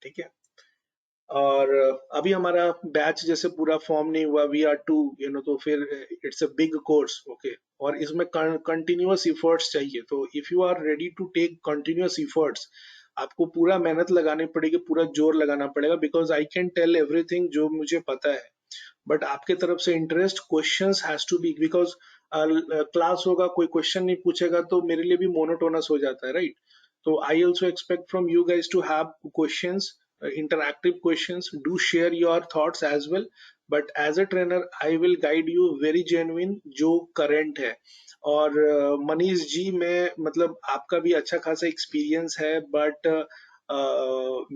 ठीक है। और अभी हमारा बैच जैसे पूरा फॉर्म नहीं हुआ, वी आर टू तो फिर it's a big course, okay. और इसमें कंटिन्यूअस इफर्ट्स चाहिए, तो if you are ready to take continuous efforts, आपको पूरा मेहनत लगानी पड़ेगी, पूरा जोर लगाना पड़ेगा, because I can tell everything जो मुझे पता है, बट आपके तरफ से interest, questions has to be, because class होगा, कोई क्वेश्चन नहीं पूछेगा तो मेरे लिए भी मोनोटोनस हो जाता है, राइट? तो I also expect from you guys to have questions, interactive questions. Do share your thoughts as well, but as a trainer I will guide you very genuine जो current है। और मनीष जी, मैं मतलब आपका भी अच्छा खासा एक्सपीरियंस है, but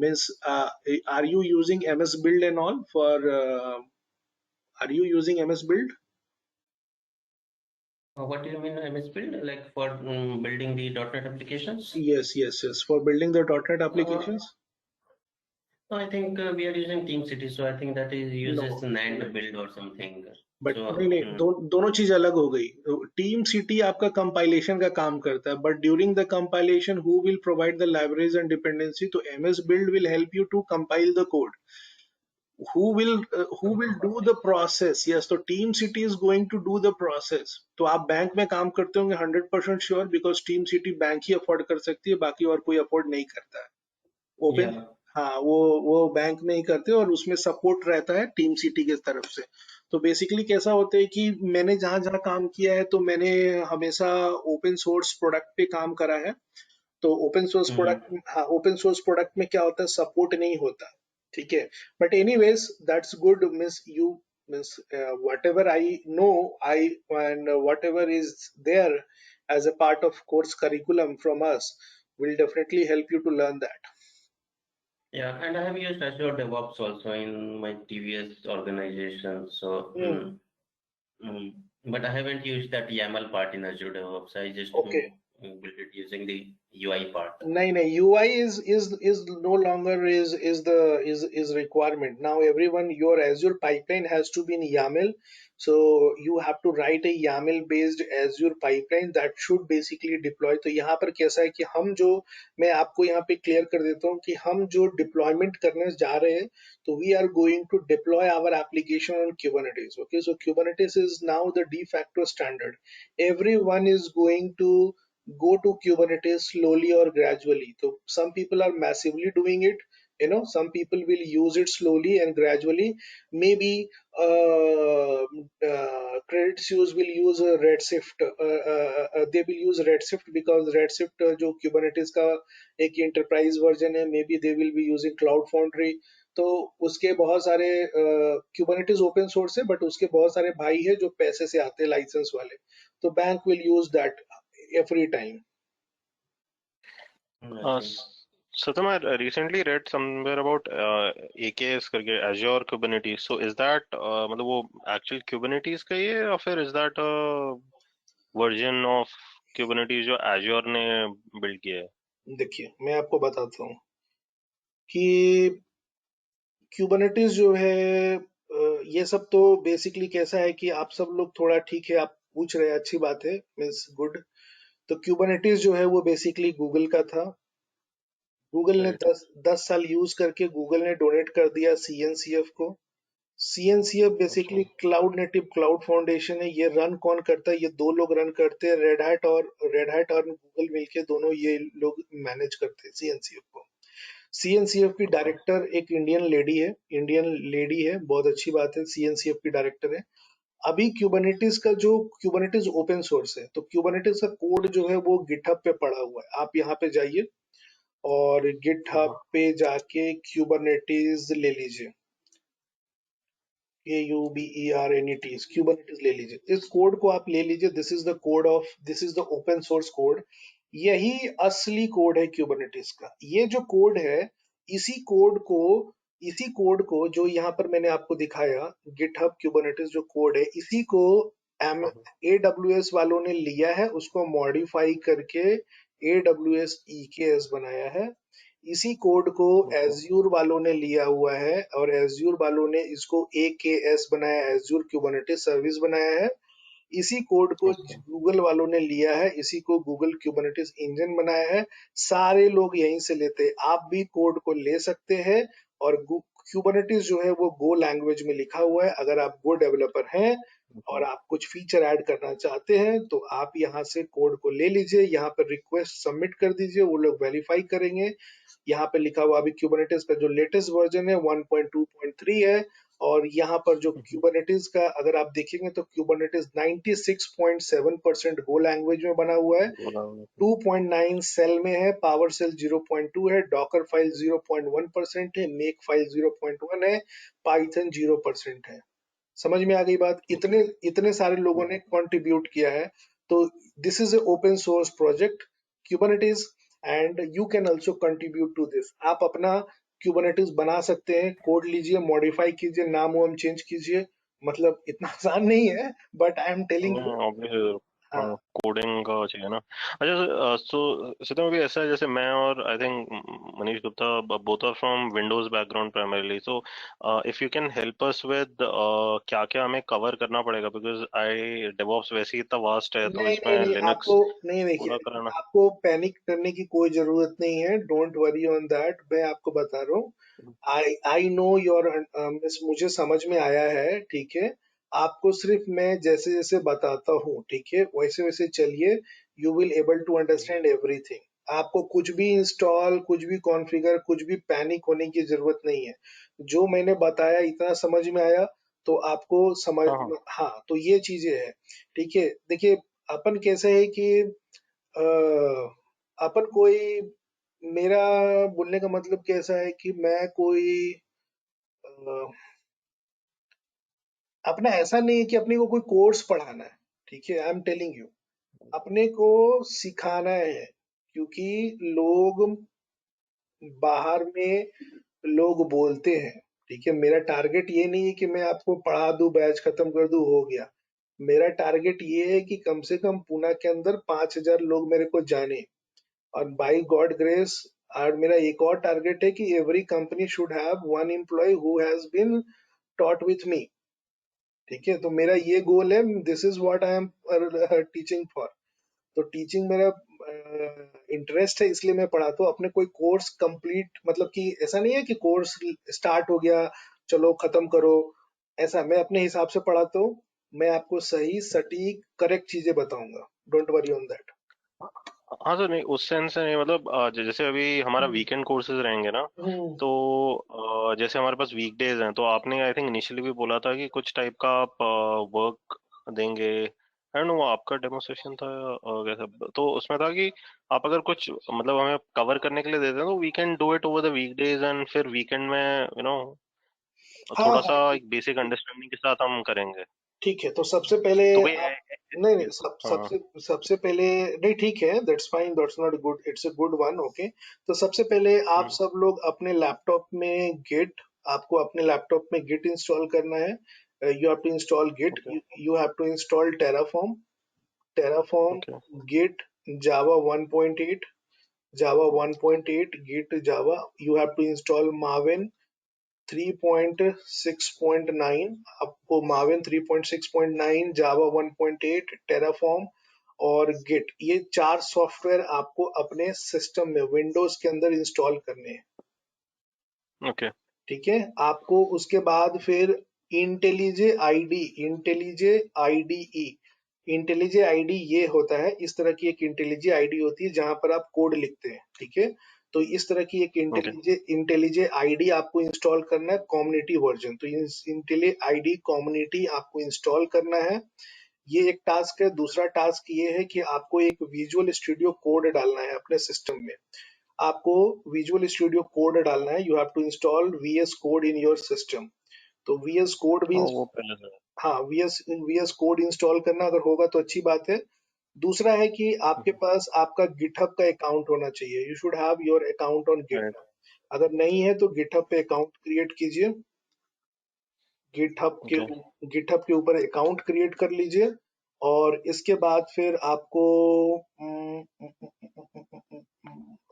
means are you using MS Build and all for are you using MS Build? What do you mean MS Build? Like for building the .NET applications? Yes, for building the .NET applications. No, I think we are using TeamCity, so I think that is uses No, NAND build or something. But So नहीं, दोनों चीज अलग हो गई। Team city आपका compilation का काम करता है, but during the compilation who will provide the libraries and dependency? तो MS Build will help you to compile the code. who will do the process? Yes, तो TeamCity is going to do the process. तो आप bank में काम करते होंगे 100% sure, because TeamCity bank ही afford कर सकती है, बाकी और कोई अफोर्ड नहीं करता है। ओपन, yeah, हाँ, वो बैंक में ही करते हैं, और उसमें सपोर्ट रहता है टीम सिटी की तरफ से। तो बेसिकली कैसा होता है कि मैंने जहां जहां काम किया है, तो मैंने हमेशा ओपन सोर्स प्रोडक्ट पे काम करा है। तो ओपन सोर्स प्रोडक्ट, हाँ, ओपन सोर्स प्रोडक्ट में क्या होता है, सपोर्ट नहीं होता, ठीक है। But anyways that's good, means you means whatever I know, I and whatever is there as a part of course curriculum from us will definitely help you to learn that. yeah, and I have used Azure DevOps also in my previous organization. So, Hmm. but I haven't used that YAML part in Azure DevOps. I just Okay. built it using the UI part. नहीं, UI is no longer is requirement now. Everyone, your Azure pipeline has to be in YAML, so you have to write a YAML based Azure pipeline that should basically deploy. तो यहाँ पर कैसा है कि मैं आपको यहाँ पे क्लियर कर देता हूँ कि हम जो डिप्लॉयमेंट करने जा रहे हैं, तो we are going to deploy our application on Kubernetes. Okay, so Kubernetes is now the de facto standard. Everyone is going to go to Kubernetes slowly or gradually. So some people are massively doing it. Some people will use it slowly and gradually. Maybe credit suisse will use Redshift. They will use Redshift because Redshift जो Kubernetes का एक enterprise version है. Maybe they will be using Cloud Foundry. तो उसके बहुत सारे Kubernetes open source है, but उसके बहुत सारे भाई है जो पैसे से आते हैं, लाइसेंस वाले। तो bank will use that every time. Satyam, I recently read somewhere about AKS करके Azure Kubernetes. So is that मतलब वो actual Kubernetes का ही है, या फिर is that a version of Kubernetes जो Azure ने build किया है? देखिए, मैं आपको बताता हूँ कि Kubernetes जो है, ये सब तो बेसिकली कैसा है कि आप सब लोग थोड़ा, ठीक है, आप पूछ रहे हैं, अच्छी बात है, मीन्स गुड। तो Kubernetes जो है वो बेसिकली गूगल का था, गूगल ने राइट। 10 साल यूज करके गूगल ने डोनेट कर दिया CNCF को। CNCF अच्छा। Basically cloud native cloud foundation है। ये रन कौन करता है? ये दो लोग रन करते हैं, रेड हैट और गूगल मिलके दोनों ये लोग मैनेज करते हैं CNCF को। CNCF की ओके। डायरेक्टर एक इंडियन लेडी है, बहुत अच्छी बात है, CNCF की डायरेक्टर है। अभी क्यूबरनेटिस ओपन सोर्स है, तो क्यूबरनेटिस का कोड जो है वो गिटहब पे पड़ा हुआ है। आप यहाँ पे जाइए और गिटहब पे जाके क्यूबरनेटिस ले लीजिए, KUBERNETs, क्यूबरनेटिस ले लीजिए। इस कोड को आप ले लीजिए। This is the open source code. यही असली कोड है क्यूबरनेटिस का। ये जो कोड है, इसी कोड को इसी कोड को जो यहाँ पर मैंने आपको दिखाया, गिटहब क्यूबरनेटिस जो कोड है, इसी को एम AWS वालों ने लिया है, उसको मॉडिफाई करके AWS EKS बनाया है। इसी कोड को एज्यूर वालों ने लिया हुआ है और एज्यूर वालों ने इसको AKS बनाया, एज्यूर क्यूबरनेटिस सर्विस बनाया है। इसी कोड को ओके। गूगल वालों ने लिया है, इसी को गूगल क्यूबरनेटिस इंजन बनाया है। सारे लोग यहीं से लेते हैं, आप भी कोड को ले सकते हैं। और क्यूबरनेटिस जो है वो गो लैंग्वेज में लिखा हुआ है। अगर आप गो डेवलपर हैं और आप कुछ फीचर ऐड करना चाहते हैं तो आप यहाँ से कोड को ले लीजिए, यहाँ पर रिक्वेस्ट सबमिट कर दीजिए, वो लोग वेरीफाई करेंगे। यहाँ पे लिखा हुआ अभी क्यूबरनेटिस का जो लेटेस्ट वर्जन है 1.2.3 है। और यहाँ पर जो क्यूबरनेटिस का अगर आप देखेंगे तो क्यूबरनेटिस 96.7% गो लैंग्वेज में बना हुआ है, 2.9 सेल में है, पावर सेल 0.2 है, डॉकर फाइल 0.1% है, मेक फाइल 0.1 है, पाइथन 0% है। समझ में आ गई बात? इतने इतने सारे लोगों ने कंट्रीब्यूट किया है। तो this is a open source project Kubernetes, and you can also contribute to this. आप अपना क्यूबरनेटिस बना सकते हैं, कोड लीजिए, मॉडिफाई कीजिए, नाम वाम चेंज कीजिए। मतलब इतना आसान नहीं है, but I am telling you. Obviously हाँ, कोडिंग का चाहिए ना। अच्छा, सो सितम अभी ऐसा है जैसे मैं और I think Manish Gupta both are from Windows background primarily, so if you can help us with क्या क्या हमें कवर करना पड़ेगा, बिकॉज आई डेवऑप्स वैसे ही इतना वास्ट है तो नहीं नहीं इसमें नहीं, आपको लिनक्स नहीं, देखिए, पूरा कराना। आपको पैनिक करने की कोई जरूरत नहीं है। डोंट वरी ऑन दैट, मैं आपको बता रहा हूँ। आई नो योर मुझे समझ में आया है, ठीक है। आपको सिर्फ मैं जैसे जैसे बताता हूँ, ठीक है, वैसे वैसे चलिए। You will able to understand everything. आपको कुछ भी इंस्टॉल, कुछ भी कॉन्फ़िगर, कुछ भी पैनिक होने की जरूरत नहीं है। जो मैंने बताया इतना समझ में आया, तो आपको समझ, हाँ हाँ। हाँ, तो ये चीजें हैं, ठीक है। देखिए, अपन कैसे है कि अ, अपन कोई, मेरा बोलने का मतलब कैसा है कि मैं कोई अ, अपना ऐसा नहीं है कि अपने को कोई कोर्स पढ़ाना है, ठीक है। आई एम टेलिंग यू, अपने को सिखाना है। क्योंकि लोग बाहर में लोग बोलते हैं, ठीक है। मेरा टारगेट ये नहीं है कि मैं आपको पढ़ा दूं, बैच खत्म कर दूं, हो गया। मेरा टारगेट ये है कि कम से कम पुणे के अंदर 5,000 लोग मेरे को जाने। और बाय गॉड ग्रेस, और मेरा एक और टारगेट है कि every company should have one employ who has been taught with me, ठीक है। तो मेरा ये गोल है, this is what I am teaching for. तो टीचिंग मेरा इंटरेस्ट है, इसलिए मैं पढ़ाता हूँ। अपने कोई कोर्स कंप्लीट, मतलब कि ऐसा नहीं है कि कोर्स स्टार्ट हो गया, चलो खत्म करो। ऐसा मैं अपने हिसाब से पढ़ाता हूँ। मैं आपको सही सटीक करेक्ट चीजें बताऊंगा। Don't worry on that. हाँ सर, नहीं उस सेंस से नहीं, मतलब जैसे अभी हमारा हम्म वीकेंड कोर्सेज रहेंगे ना, हम्म, तो जैसे हमारे पास वीकडेज हैं, तो आपने आई थिंक इनिशियली भी बोला था कि कुछ टाइप का आप वर्क देंगे। आई नो वो आपका डेमोस्ट्रेशन था कैसा, तो उसमें था कि आप अगर कुछ मतलब हमें कवर करने के लिए देते हैं तो we can do it over the weekdays, and फिर वीकेंड में हाँ थोड़ा सा हाँ, एक बेसिक अंडरस्टैंडिंग के साथ हम करेंगे। ठीक है। तो सबसे पहले तो कोई आप, नहीं नहीं, हाँ। सबसे पहले, नहीं, ठीक है, that's fine, that's not good, it's a good one, okay. तो सबसे पहले आप हम्म। सब लोग अपने लैपटॉप में गिट, आपको अपने लैपटॉप में गिट इंस्टॉल करना है। You have to install Git, okay. You have to install Terraform, okay. Git, Java 1.8, Java 1.8, Git Java. You have to install Maven 3.6.9, आपको माविन 3.6.9, जावा 1.8, टेराफॉर्म, और गिट, ये 4 सॉफ्टवेयर आपको अपने सिस्टम में विंडोज के अंदर इंस्टॉल करने हैं। ओके ठीक है, आपको उसके बाद फिर इंटेलिजे आईडी, इंटेलिजे आईडीई, इंटेलिजे आईडी ये होता है, इस तरह की एक इंटेलिजे आईडी होती है जहां पर आप कोड लिखते हैं। ठीक है, तो इस तरह की एक ओके इंटेलिजे आईडी आपको इंस्टॉल करना है, कम्युनिटी वर्जन। तो इंटेलिजे आईडी कम्युनिटी आपको इंस्टॉल करना है, ये एक टास्क है। दूसरा टास्क ये है कि आपको एक विजुअल स्टूडियो कोड डालना है अपने सिस्टम में। आपको विजुअल स्टूडियो कोड डालना है, you have to install VS code in your system. तो वीएस कोड भी, वो पहले से हाँ, वीएस कोड इंस्टॉल करना अगर होगा तो अच्छी बात है। दूसरा है कि आपके पास आपका गिटहब का अकाउंट होना चाहिए, you should have your account on right GitHub. अगर नहीं है तो गिटहब पे अकाउंट क्रिएट कीजिए, गिटहब के ओके गिटहब के ऊपर अकाउंट क्रिएट कर लीजिए। और इसके बाद फिर आपको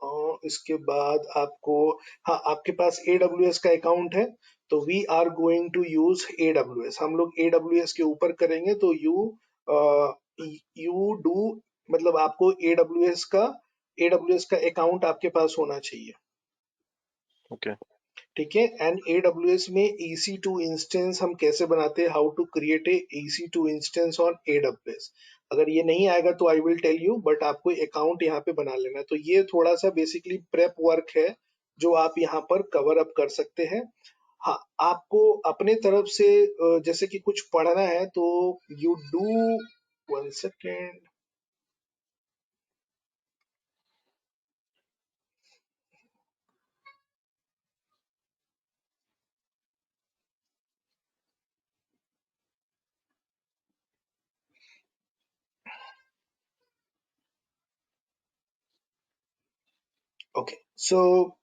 और इसके बाद आपको, हाँ, आपके पास AWS का अकाउंट है, तो we are going to use AWS, हम लोग AWS के ऊपर करेंगे। तो यू डू, मतलब आपको AWS का अकाउंट आपके पास होना चाहिए। ओके ठीक है, एंड AWS में EC2 इंस्टेंस हम कैसे बनाते हैं, how to create a EC2 instance on AWS, अगर ये नहीं आएगा तो I will tell you, but आपको अकाउंट यहाँ पे बना लेना है। तो ये थोड़ा सा बेसिकली प्रेप वर्क है जो आप यहाँ पर कवर अप कर सकते हैं। हाँ, आपको अपने तरफ से जैसे कि कुछ पढ़ना है तो यू डू, 1 सेकेंड, ओके। सो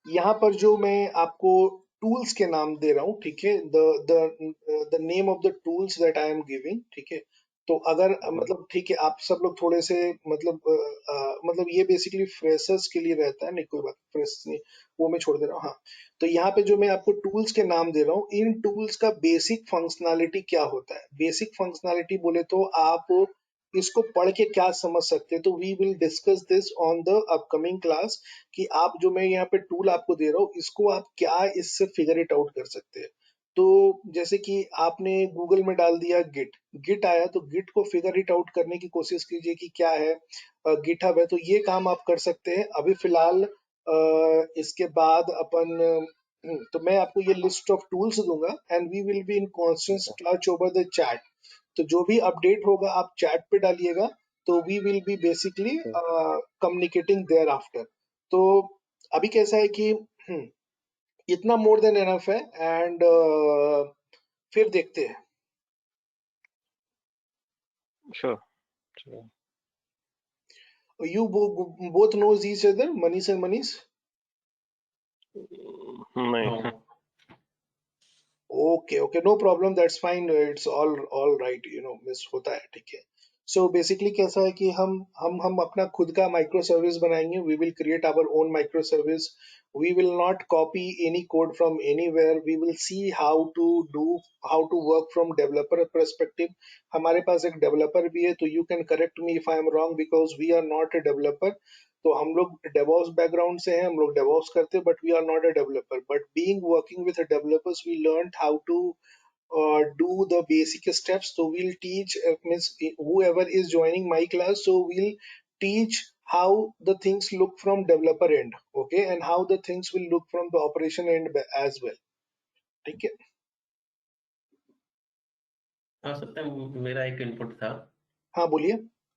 यहाँ पर जो मैं आपको टूल्स के नाम दे रहा हूँ, ठीक है, the name of the tools that I am giving, ठीक है। तो अगर मतलब ठीक है, आप सब लोग थोड़े से मतलब मतलब ये बेसिकली फ्रेशर्स के लिए रहता है, नहीं कोई बात, फ्रेशर्स नहीं, वो मैं छोड़ दे रहा हूँ। हाँ, तो यहाँ पे जो मैं आपको टूल्स के नाम दे रहा हूँ, इन टूल्स का बेसिक फंक्शनैलिटी क्या होता है, बेसिक फंक्शनैलिटी बोले तो आप इसको पढ़ के क्या समझ सकते हैं, तो we will discuss this on the upcoming class, कि आप जो मैं यहाँ पे टूल आपको दे रहा हूँ, इसको आप क्या इससे फिगर इट आउट कर सकते हैं। तो जैसे कि आपने गूगल में डाल दिया गिट, गिट आया, तो गिट को फिगर इट आउट करने की कोशिश कीजिए कि क्या है, गिटहब है, तो ये काम आप कर सकते हैं अभी फिलहाल। इसके बाद अपन तो मैं आपको ये लिस्ट ऑफ टूल्स दूंगा and we will be in constant touch over the chat. तो जो भी अपडेट होगा आप चैट पे डालिएगा, तो we will be basically communicating thereafter. तो अभी कैसा है कि इतना मोर देन एनफ है, एंड फिर देखते हैं। Sure you both knows each other, Manish and Manish? नहीं okay okay, no problem, that's fine, it's all right, you know, miss होता है, ठीक है। सो बेसिकली कैसा है कि हम अपना खुद का माइक्रो सर्विस बनाएंगे, we will create our own micro service, we will not copy any code from anywhere, we will see how to work from developer perspective. हमारे पास एक डेवलपर भी है, तो you can correct me if I am wrong, because we are not a developer. तो हम लोग DevOps background से हैं, हम लोग डेवॉप्स करते हैं, but we are not a developer, but being working with developers we learn how to do the basic steps. So we'll teach, means whoever is joining my class, so we'll teach how the things look from developer end, okay, and how the things will look from the operation end as well. ठीक है, हाँ सत्यम, मेरा एक input था। हाँ बोलिए।